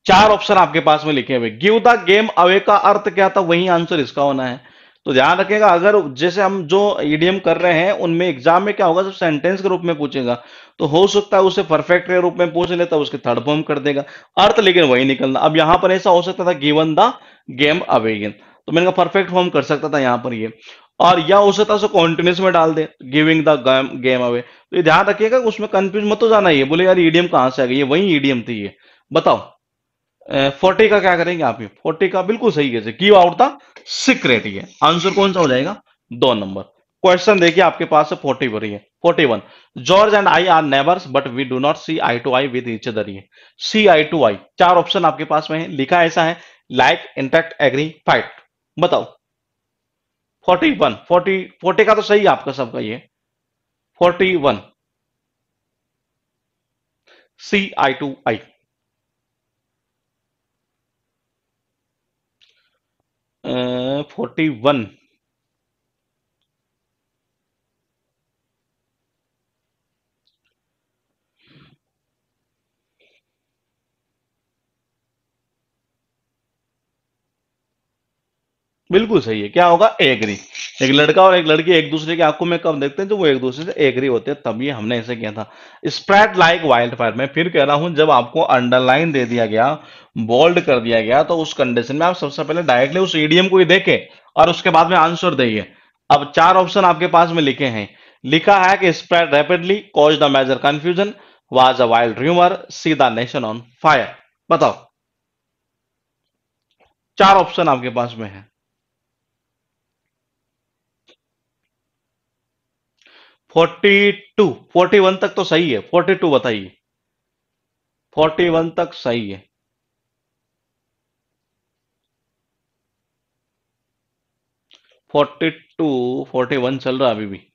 चार ऑप्शन आपके पास में लिखे हुए, गिव द गेम अवे का अर्थ क्या था, वही आंसर इसका होना है। तो ध्यान रखिएगा, अगर जैसे हम जो ईडीएम कर रहे हैं उनमें एग्जाम में क्या होगा, जब सेंटेंस के रूप में पूछेगा तो हो सकता है उसे परफेक्ट के रूप में पूछ लेता, उसके थर्ड फॉर्म कर देगा, अर्थ लेकिन वही निकलना। अब यहां पर ऐसा हो सकता था गिवन द गेम अवे, तो मैंने कहा परफेक्ट फॉर्म कर सकता था यहां पर ये, और या हो सकता है उसे कॉन्टिन्यूस में डाल दे, गिविंग द गेम अवे। तो ये ध्यान रखिएगा, उसमें कंफ्यूज मत हो जाना, ये बोले यार ईडीएम कहां से आ गई, ये वही ईडीएम थी ये। बताओ, 40 का क्या करेंगे आप, ये 40 का बिल्कुल सही है, गिव आउट द सीक्रेट, ये आंसर कौन सा हो जाएगा, 2 नंबर। क्वेश्चन देखिए आपके पास है 41 है 41। George and I are neighbours but we do not see eye to eye with each other. ये सी आई टू आई, चार ऑप्शन आपके पास में है, लिखा ऐसा है लाइक, इंटरेक्ट, एग्री, फाइट। बताओ। 41, 40 का तो सही है आपका सबका ये। 41 सी आई टू आई। 41। बिल्कुल सही है। क्या होगा? एग्री। एक लड़का और एक लड़की एक दूसरे की आंखों में कब देखते हैं? तो वो एक दूसरे से एग्री होते हैं, तभी हमने ऐसे किया था। Spread like wild fire. मैं फिर कह रहा हूं, जब आपको अंडरलाइन दे दिया गया, बोल्ड कर दिया गया, तो उस कंडीशन में आप सबसे पहले डायरेक्टली उस ईडीएम को ही देखें और उसके बाद में आंसर देइए। अब चार ऑप्शन आपके पास में लिखे हैं। लिखा है कि spread rapidly, cause the major confusion, was a wild rumour, set the nation on fire. बताओ। चार ऑप्शन आपके पास में है। 42, 41 तक तो सही है, 42 बताइए। 41 तक सही है। 42, 41 चल रहा है अभी भी।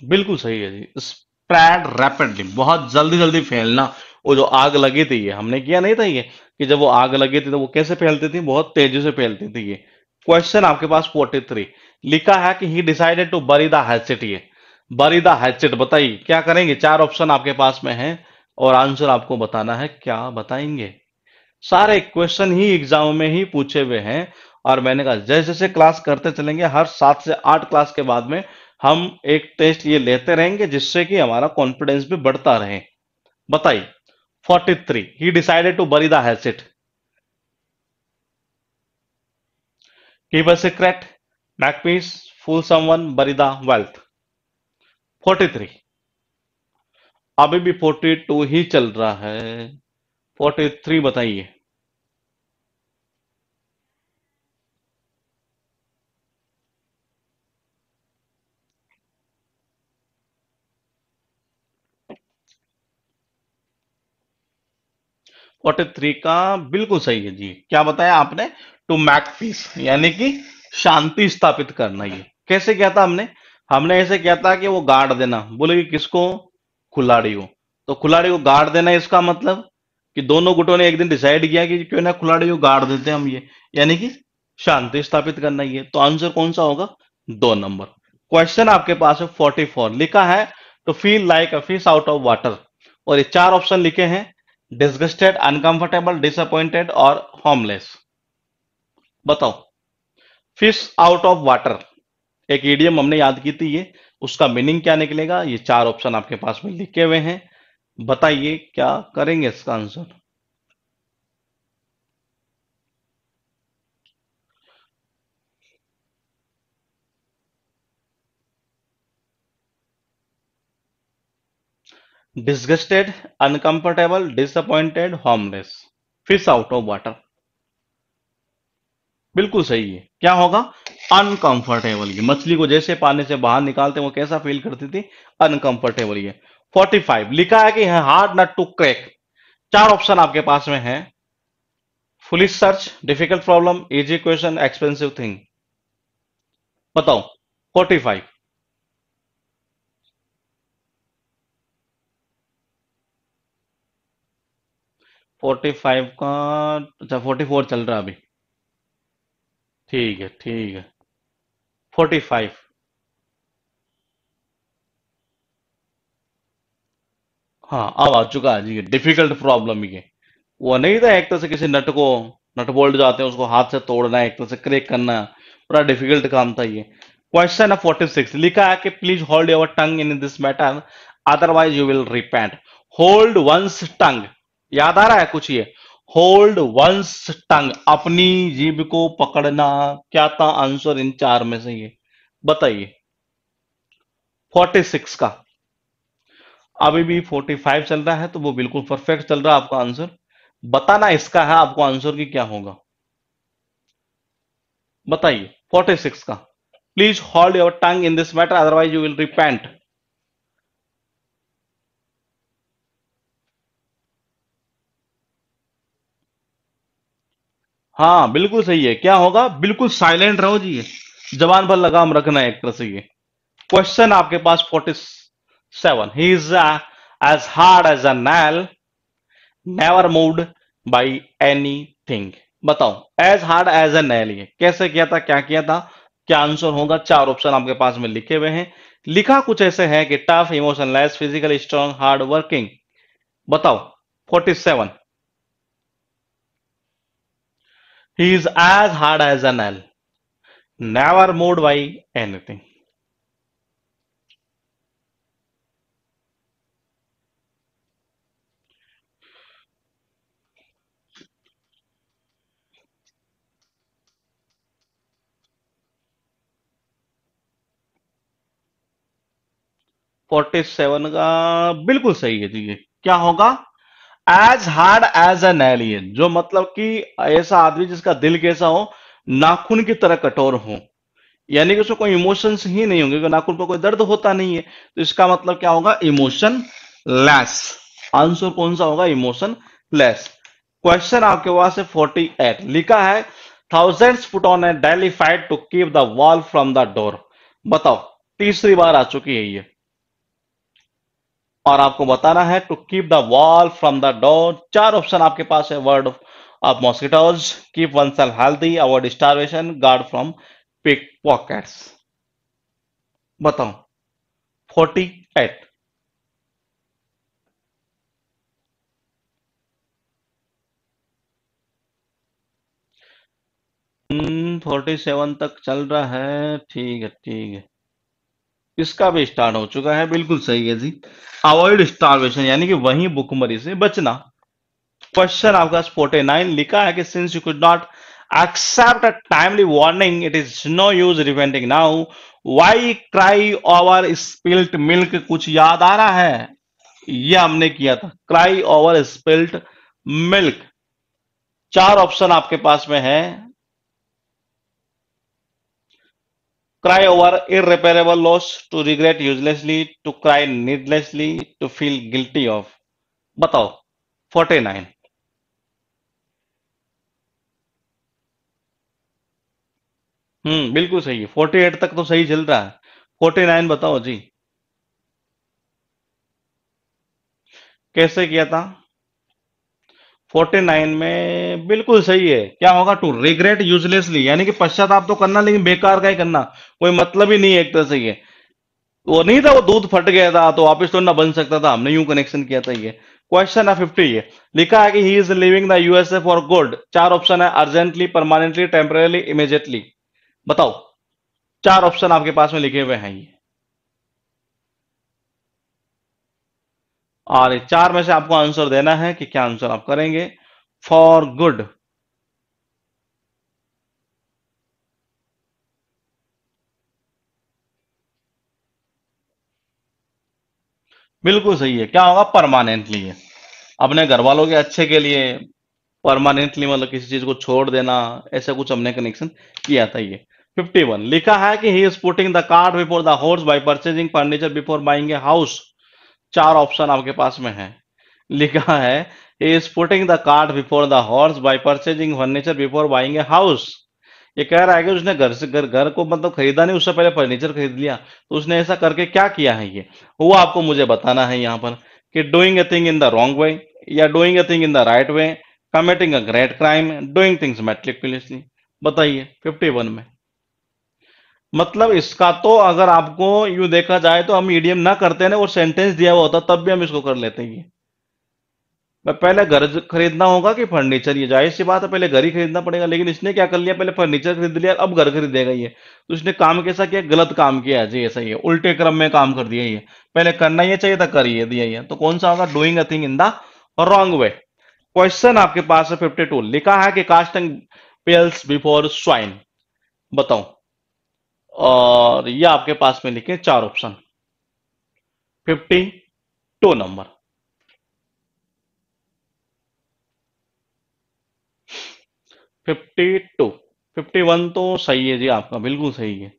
बिल्कुल सही है जी। स्प्रेड रैपिडली, बहुत जल्दी जल्दी फैलना। वो जो आग लगी थी, ये हमने किया नहीं था ये, कि जब वो आग लगी थी तो वो कैसे फैलती थी? बहुत तेजी से फैलती थी ये। क्वेश्चन आपके पास 43। लिखा है कि he decided to bury the hatchet. ये बरी द हैचेट, बताइए क्या करेंगे? चार ऑप्शन आपके पास में है और आंसर आपको बताना है, क्या बताएंगे? सारे क्वेश्चन ही एग्जाम में ही पूछे हुए हैं। और मैंने कहा जैसे जैसे क्लास करते चलेंगे, हर 7 से 8 क्लास के बाद में हम एक टेस्ट ये लेते रहेंगे, जिससे कि हमारा कॉन्फिडेंस भी बढ़ता रहे। बताइए। 43, he decided to bury the hatchet, keep a secret, make peace, fool someone, bury the wealth. 43। अभी भी 42 ही चल रहा है। 43 बताइए। 43 का बिल्कुल सही है जी। क्या बताया आपने? टू मैक पीस, यानी कि शांति स्थापित करना। ये कैसे किया था हमने? हमने ऐसे किया था कि वो गाड़ देना, बोले कि किसको? खिलाड़ी को। तो खिलाड़ी को गाड़ देना, इसका मतलब कि दोनों गुटों ने एक दिन डिसाइड किया कि क्यों ना खिलाड़ी को गाड़ देते हैं हम ये, यानी कि शांति स्थापित करना। ये तो आंसर कौन सा होगा? 2 नंबर। क्वेश्चन आपके पास है 44। लिखा है to feel like a fish out of water. और ये चार ऑप्शन लिखे हैं, डिसगस्टेड, अनकंफर्टेबल, डिसअपॉइंटेड और होमलेस। बताओ। फिश आउट ऑफ वाटर, एक इडियम हमने याद की थी ये, उसका मीनिंग क्या निकलेगा? ये चार ऑप्शन आपके पास में लिखे हुए हैं। बताइए क्या करेंगे इसका answer? Disgusted, uncomfortable, disappointed, homeless. Fish out of water बिल्कुल सही है। क्या होगा? अनकंफर्टेबल। ये मछली को जैसे पानी से बाहर निकालते हैं, वो कैसा फील करती थी? अनकंफर्टेबल। ये 45। लिखा है कि हार्ड नट टू क्रैक। चार ऑप्शन आपके पास में है। Foolish search, difficult problem, easy question, expensive thing. बताओ। 45। 45 का, अच्छा 44 चल रहा है अभी। ठीक है, ठीक है। 45। हाँ, अब आ चुका है जी, डिफिकल्ट प्रॉब्लम ही है। वो नहीं था एक तरह से किसी नट को, नट बोल्ट जाते हैं उसको हाथ से तोड़ना, एक तरह से क्रैक करना, बड़ा डिफिकल्ट काम था ये। क्वेश्चन है 46। लिखा है कि please hold your tongue in this matter, otherwise you will repent. Hold one's tongue, याद आ रहा है कुछ ये? होल्ड वंस टंग, अपनी जीभ को पकड़ना। क्या था आंसर इन चार में से? ये बताइए। 46 का। अभी भी 45 चल रहा है, तो वो बिल्कुल परफेक्ट चल रहा है आपका आंसर। बताना इसका है आपको आंसर की क्या होगा, बताइए। 46 का। Please hold your tongue in this matter, otherwise you will repent. हाँ बिल्कुल सही है। क्या होगा? बिल्कुल साइलेंट रहो जी, ये जबान पर लगाम रखना है एक तरह से। ये क्वेश्चन आपके पास 47। He is as hard as a nail, never moved by anything. बताओ, as hard as a nail, ये कैसे किया था, क्या किया था, क्या आंसर होगा? चार ऑप्शन आपके पास में लिखे हुए हैं। लिखा कुछ ऐसे है कि tough, emotionless, physically strong, hard working. बताओ। 47। He is as hard as a nail, never moved by anything. 47 का बिल्कुल सही है जी। ये क्या होगा? As hard as an alien, जो मतलब कि ऐसा आदमी जिसका दिल कैसा हो, नाखून की तरह कठोर हो। यानी कि उसको कोई इमोशंस ही नहीं होंगे, क्योंकि नाखून पर कोई दर्द होता नहीं है, तो इसका मतलब क्या होगा? Emotion less. आंसर कौन सा होगा? Emotion less. क्वेश्चन आपके पास है 48। लिखा है thousands put on a daily fight to keep the wolf from the door. बताओ। तीसरी बार आ चुकी है ये, और आपको बताना है to keep the wolf from the door. चार ऑप्शन आपके पास है। Ward off mosquitoes, keep one self healthy, avoid starvation, guard from pick pockets. बताओ। 48। 47 तक चल रहा है, ठीक है ठीक है। इसका भी स्टार्ट हो चुका है, बिल्कुल सही है जी। अवॉइड स्टारवेशन यानी कि वहीं भुखमरी से बचना। क्वेश्चन आपका 49। लिखा है कि since you could not accept a timely warning, it is no use repenting now, why cry over spilt milk। कुछ याद आ रहा है? ये हमने किया था, क्राई ओवर स्पिल्ट मिल्क। चार ऑप्शन आपके पास में है। Cry over irreparable loss, to regret uselessly, to cry needlessly, to feel guilty of. बताओ। 49। बिल्कुल सही है। 48 तक तो सही चल रहा है। 49 बताओ जी। कैसे किया था? 49 में बिल्कुल सही है। क्या होगा? टू रिग्रेट यूजलेसली, यानी कि पश्चाताप तो करना, लेकिन बेकार का ही करना, कोई मतलब ही नहीं है एक तरह से। ये वो नहीं था, वो दूध फट गया था तो वापस तो ना बन सकता था, हमने यूं कनेक्शन किया था। ये क्वेश्चन है 50। ये लिखा है कि he is living the USA for good. चार ऑप्शन है। Urgently, permanently, temporarily, immediately. बताओ। चार ऑप्शन आपके पास में लिखे हुए हैं ये, और ये चार में से आपको आंसर देना है कि क्या आंसर आप करेंगे। For good. बिल्कुल सही है। क्या होगा? परमानेंटली है, अपने घर वालों के अच्छे के लिए। परमानेंटली मतलब किसी चीज को छोड़ देना, ऐसा कुछ हमने कनेक्शन किया था ये। 51। लिखा है कि he is putting the cart before the horse bye purchasing furniture before buying a house. चार ऑप्शन आपके पास में है। लिखा है he is putting the cart before the horse bye purchasing furniture before buying a house. ये कह रहा है कि उसने घर से घर को मतलब खरीदा नहीं, उससे पहले फर्नीचर खरीद लिया। तो उसने ऐसा करके क्या किया है ये, वो आपको मुझे बताना है यहाँ पर। कि doing a thing in the wrong way, या doing a thing in the right way, committing a great crime, doing things meticulously. बताइए 51 में। मतलब इसका तो अगर आपको यूं देखा जाए तो हम ईडीएम ना करते ना, और सेंटेंस दिया हुआ होता तब भी हम इसको कर लेते हैं। मैं पहले घर खरीदना होगा कि फर्नीचर, ये जाहिर सी बात है, पहले घर ही खरीदना पड़ेगा। लेकिन इसने क्या कर लिया, पहले फर्नीचर खरीद लिया, अब घर खरीदेगा ये। तो इसने काम कैसा किया? गलत काम किया है जी, ऐसा ही है, उल्टे क्रम में काम कर दिया ये। पहले करना ये चाहिए था, कर ये दिया ये। तो कौन सा होगा? Doing a thing in the wrong way. Question आपके पास है 52, लिखा है कि कास्टिंग पेल्स बिफोर स्वाइन, बताओ। और ये आपके पास में लिखे चार ऑप्शन, 52 नंबर। 52, 51 तो सही है जी, आपका बिल्कुल सही है।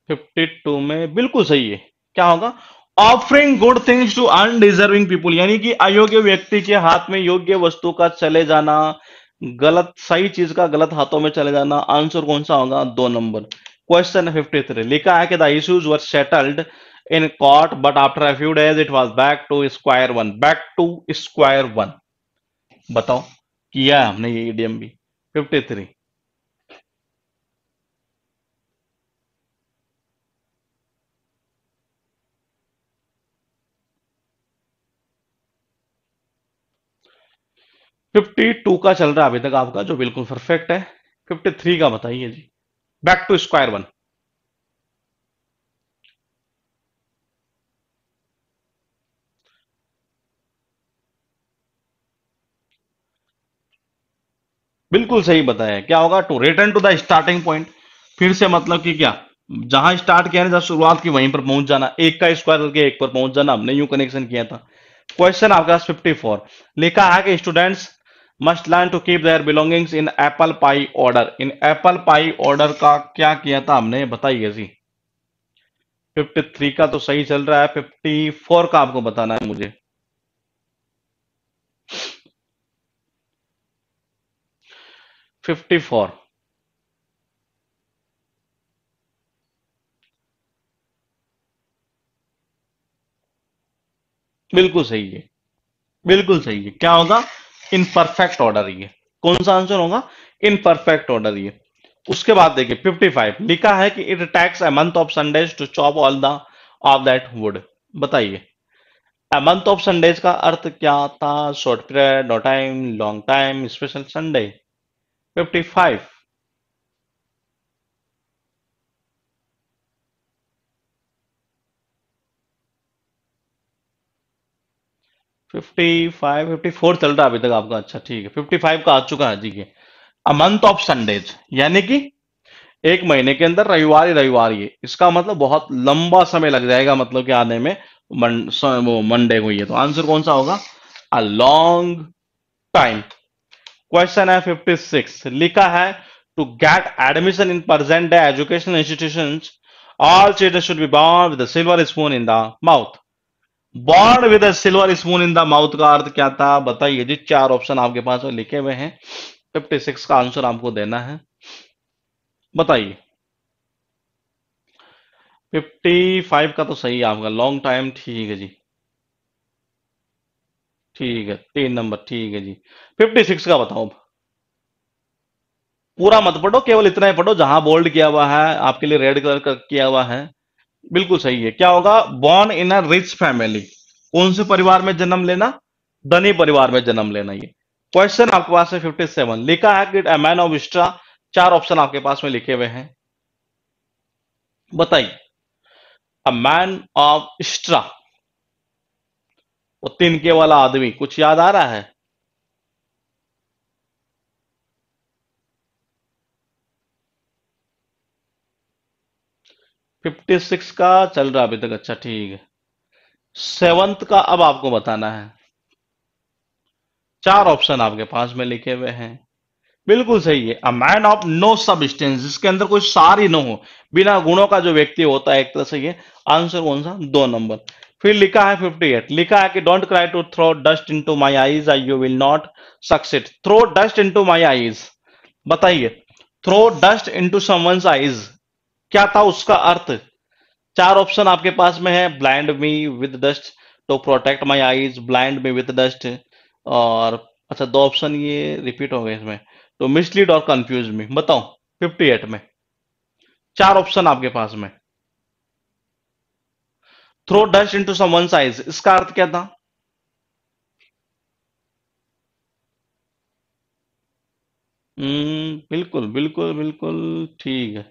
52 में बिल्कुल सही है। क्या होगा? Offering good things to undeserving people, यानी कि अयोग्य व्यक्ति के हाथ में योग्य वस्तु का चले जाना, गलत सही चीज का गलत हाथों में चले जाना। आंसर कौन सा होगा? 2 नंबर। क्वेश्चन है 53, लिखा है कि the issues were settled in court but after a few days it was back to square one, back to square one. बताओ, किया है हमने ये ईडीएम भी। 53। 52 का चल रहा है अभी तक आपका, जो बिल्कुल परफेक्ट है। 53 का बताइए जी। Back to square one. बिल्कुल सही बताया। क्या होगा? To return to the starting point, फिर से मतलब कि क्या, जहां स्टार्ट किया ना, जब शुरुआत की वहीं पर पहुंच जाना, एक का स्क्वायर करके एक पर पहुंच जाना, हमने यूं कनेक्शन किया था। क्वेश्चन आपके पास 54, लिखा है कि students must learn to keep their belongings in apple pie order. In apple pie order का क्या किया था हमने, बताइए जी। 53 का तो सही चल रहा है, 54 का आपको बताना है मुझे। 54 बिल्कुल सही है। बिल्कुल सही है। क्या होगा? इन परफेक्ट ऑर्डर ये। कौन सा आंसर होगा? इन परफेक्ट ऑर्डर ये। उसके बाद देखिए 55, लिखा है कि it takes a month of Sundays to chop all the of that wood. बताइए, अ मंथ ऑफ संडेज का अर्थ क्या था? Short period, no time, long time, special Sunday. 55। 55, 54 चल रहा है अभी तक आपका। अच्छा ठीक है, 55 का आ चुका है जी ये। अ मंथ ऑफ संडेज, यानी कि एक महीने के अंदर रविवार ही रविवार, ये इसका मतलब बहुत लंबा समय लग जाएगा, मतलब कि आने में। वो मंडे को, ये तो आंसर कौन सा होगा? अ लॉन्ग टाइम। क्वेश्चन है 56, लिखा है to get admission in present day educational institutions all children should be born with silver spoon in the mouth. Born with silver spoon in the mouth का अर्थ क्या था? बताइए जी। चार ऑप्शन आपके पास में लिखे हुए हैं, 56 का आंसर आपको देना है। बताइए। 55 का तो सही है आपका, लॉन्ग टाइम। ठीक है जी। ठीक है, 3 नंबर। ठीक है जी। 56 का बताओ अब। पूरा मत पढ़ो, केवल इतना ही पढ़ो जहां बोल्ड किया हुआ है, आपके लिए रेड कलर का किया हुआ है। बिल्कुल सही है। क्या होगा? Born in a rich family. कौन से परिवार में जन्म लेना? धनी परिवार में जन्म लेना ये। क्वेश्चन आपके पास है 57, लिखा है कि अ मैन ऑफ स्ट्रा। चार ऑप्शन आपके पास में लिखे हुए हैं, बताइए। अ मैन ऑफ स्ट्रा, वो तिनके वाला आदमी, कुछ याद आ रहा है? 56 का चल रहा है अभी तक। अच्छा ठीक है। सेवंथ का अब आपको बताना है। चार ऑप्शन आपके पास में लिखे हुए हैं। बिल्कुल सही है। A man of no substance, जिसके अंदर कोई सार ही न हो, बिना गुणों का जो व्यक्ति होता है, एक तरह से ये। आंसर कौन सा? 2 नंबर। फिर लिखा है 58, लिखा है कि don't cry to throw dust into my eyes, I you will not succeed. Throw dust into my eyes, बताइए। Throw dust into someone's eyes, क्या था उसका अर्थ? चार ऑप्शन आपके पास में है। Blind me with dust, to protect my eyes, blind me with dust, और अच्छा, दो ऑप्शन ये रिपीट हो गए इसमें, तो मिसलीड और कंफ्यूज मी। बताओ 58 में। चार ऑप्शन आपके पास में। Throw dust into someone's eyes, इसका अर्थ क्या था? बिल्कुल बिल्कुल बिल्कुल ठीक है।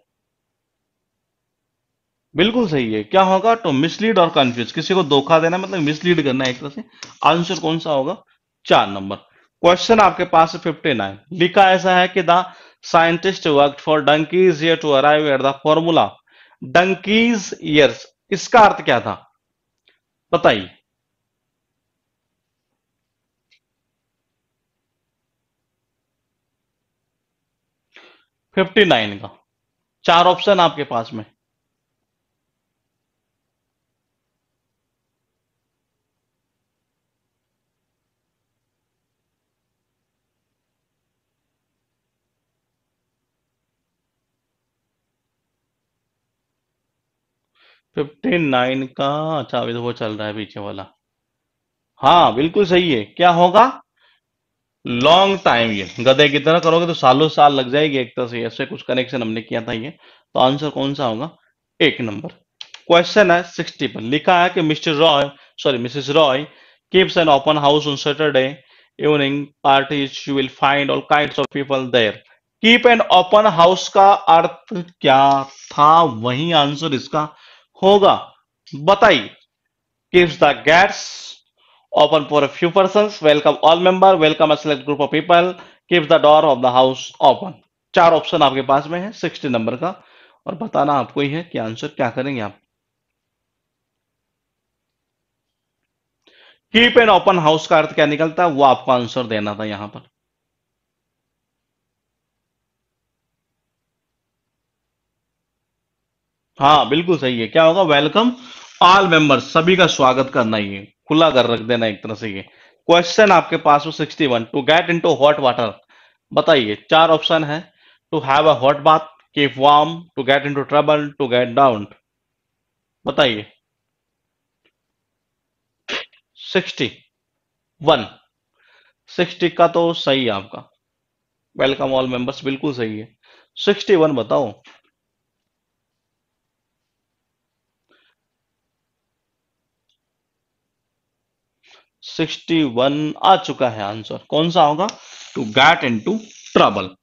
बिल्कुल सही है। क्या होगा? टू मिसलीड और कंफ्यूज, किसी को धोखा देना मतलब मिसलीड करना एक तरह से। आंसर कौन सा होगा? 4 नंबर। क्वेश्चन आपके पास है 59। लिखा ऐसा है कि the scientist work for donkey's year to arrive at the formula. Donkey's years, इसका अर्थ क्या था? बताइए। 59 का 4 ऑप्शन आपके पास में। 59 का, अच्छा अभी तो वो चल रहा है पीछे वाला। हाँ बिल्कुल सही है। क्या होगा? Long time. ये गधे की तरह करोगे तो सालों साल लग जाएगी एक तरह से, ऐसे कुछ कनेक्शन हमने किया था ये। तो आंसर कौन सा होगा? 1 नंबर। क्वेश्चन है 60 पर। लिखा है कि mister Roy, sorry missus Roy, keeps an open house on Saturday evening parties, you will find all kinds of people there. Keep an open house का अर्थ क्या था? वही आंसर इसका होगा। बताइए। keeps the gates open for a few persons, welcome all member, welcome a select group of people, keeps the door of the house open। 4 option आपके पास में है 60 नंबर का, और बताना आपको ही है कि आंसर क्या करेंगे आप। कीप एन ओपन हाउस का अर्थ क्या निकलता है वो आपको आंसर देना था यहां पर। हाँ बिल्कुल सही है। क्या होगा? वेलकम ऑल मेंबर्स, सभी का स्वागत करना, ही खुला कर रख देना एक तरह से ये। क्वेश्चन आपके पास में 61। To get into hot water. बताइए। 4 ऑप्शन है। To have a hot bath, keep warm, to get into trouble, to get down. बताइए। 61। 60 का तो सही है आपका। वेलकम ऑल मेंबर्स बिल्कुल सही है। 61 बताओ। 61 आ चुका है आंसर। कौन सा होगा? To get into trouble.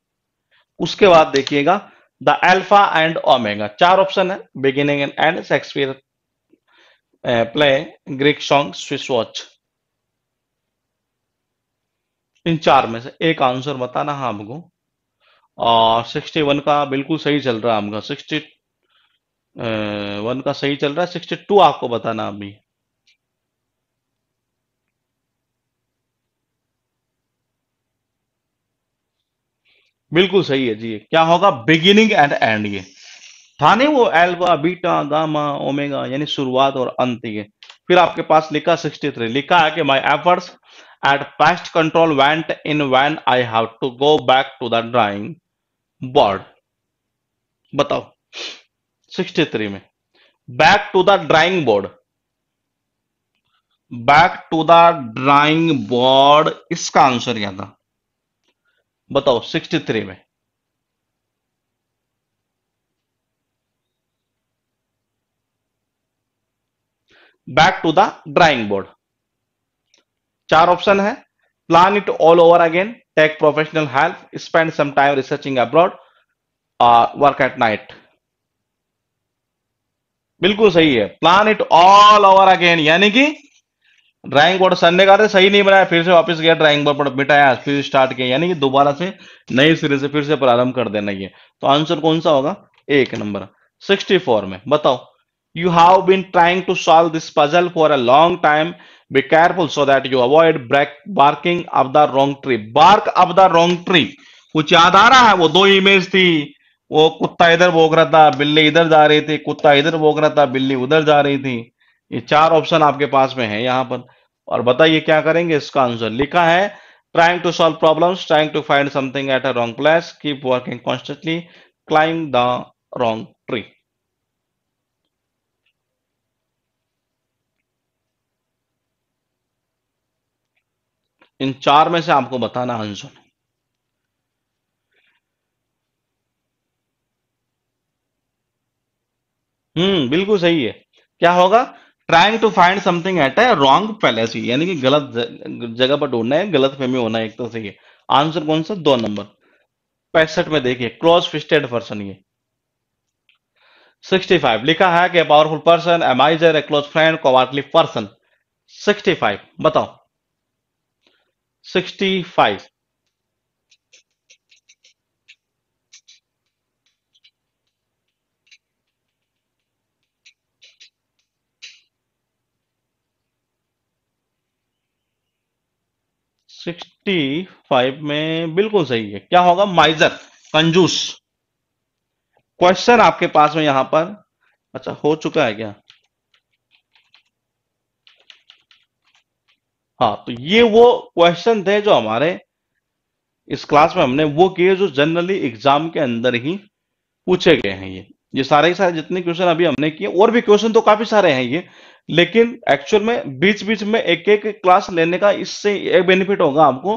उसके बाद देखिएगा। The alpha and omega. 4 option है। Beginning and end, Shakespeare play, Greek song, Swiss watch. इन चार में से एक आंसर बताना है हमको। और 61 का बिल्कुल सही चल रहा है हमका। 61 का सही चल रहा है। 62 आपको बताना अभी। बिल्कुल सही है जी। क्या होगा? Beginning and and. ये था नहीं वो एल्फा बीटा गामा ओमेगा, यानी शुरुआत और अंत। ये फिर आपके पास लिखा 63। लिखा है कि my efforts at pest control went in when I have to go back to the drawing board. बताओ। 63 में back to the drawing board. Back to the drawing board, इसका आंसर क्या था? बताओ 63 में। Back to the drawing board. 4 option है। Plan it all over again, take professional help, spend some time researching abroad, work at night. बिल्कुल सही है। Plan it all over again, यानी कि ड्राइंग बोर्ड सर ने कहा सही नहीं बनाया, फिर से वापस गया ड्राइंग बोर्ड पर मिटाया, फिर स्टार्ट किया, यानी कि दोबारा से नए सिरे से फिर से प्रारंभ कर देना। ये तो आंसर कौन सा होगा? 1 नंबर। 64 में बताओ। You have been trying to solve this puzzle for a long time, be careful so that you avoid break barking up the wrong tree. Bark up the wrong tree, कुछ याद आ रहा है? वो दो इमेज थी। वो कुत्ता इधर भोग रहा था, बिल्ली इधर जा रही थी, कुत्ता इधर भोग रहा था, बिल्ली उधर जा रही थी। ये 4 ऑप्शन आपके पास में है यहाँ पर। और बताइए क्या करेंगे इसका आंसर। लिखा है trying to solve problems, trying to find something at a wrong place, keep working constantly, climb the wrong tree. इन चार में से आपको बताना आंसर। बिल्कुल सही है। क्या होगा? Trying to find something at a wrong place, यानी कि गलत जगह पर ढूंढना है, गलत फहमी होना है एक तरह से। ये आंसर कौन सा? 2 नंबर। 65 में देखिए। Close fisted person. ये 65 लिखा है कि पावरफुल पर्सन, अमाइजर, ए क्लोज फ्रेंड, कॉवर्डली पर्सन। 65 बताओ। 65। 65 में बिल्कुल सही है। क्या होगा? माइजर, कंजूस। क्वेश्चन आपके पास में यहां पर, अच्छा हो चुका है क्या? हाँ, तो ये वो क्वेश्चन थे जो हमारे इस क्लास में हमने वो किए जो जनरली एग्जाम के अंदर ही पूछे गए हैं। ये सारे के सारे जितने क्वेश्चन अभी हमने किए, और भी क्वेश्चन तो काफी सारे हैं ये, लेकिन एक्चुअल में बीच बीच में एक एक क्लास लेने का इससे एक बेनिफिट होगा आपको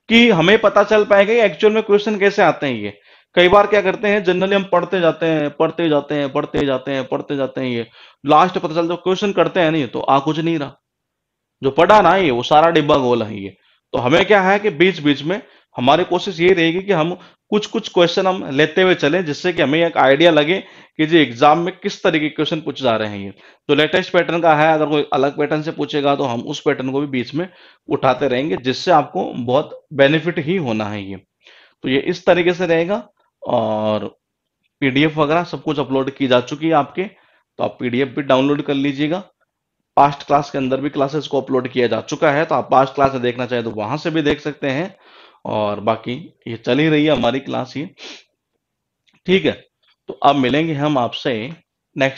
कि हमें पता चल पाएगा कि एक्चुअल में क्वेश्चन कैसे आते हैं ये। कई बार क्या करते हैं, जनरली हम पढ़ते जाते हैं, पढ़ते जाते हैं, पढ़ते जाते हैं, पढ़ते जाते हैं, ये लास्ट पता चलता है क्वेश्चन करते हैं नहीं तो आ कुछ नहीं रहा। जो पढ़ा ना ये वो सारा डिब्बा गोल है ये। तो हमें क्या है कि बीच बीच में हमारी कोशिश ये रहेगी कि हम कुछ कुछ क्वेश्चन हम लेते हुए चलें, जिससे कि हमें एक आइडिया लगे कि जी एग्जाम में किस तरीके के क्वेश्चन पूछे जा रहे हैं ये। तो लेटेस्ट पैटर्न का है, अगर कोई अलग पैटर्न से पूछेगा तो हम उस पैटर्न को भी बीच में उठाते रहेंगे, जिससे आपको बहुत बेनिफिट ही होना है ये। तो ये इस तरीके से रहेगा। और पीडीएफ वगैरह सब कुछ अपलोड की जा चुकी है आपके, तो आप पीडीएफ भी डाउनलोड कर लीजिएगा। पास्ट क्लास के अंदर भी क्लासेस को अपलोड किया जा चुका है, तो आप पास्ट क्लास देखना चाहे तो वहां से भी देख सकते हैं। और बाकी ये चल ही रही है हमारी क्लास ये। ठीक है, तो अब मिलेंगे हम आपसे नेक्स्ट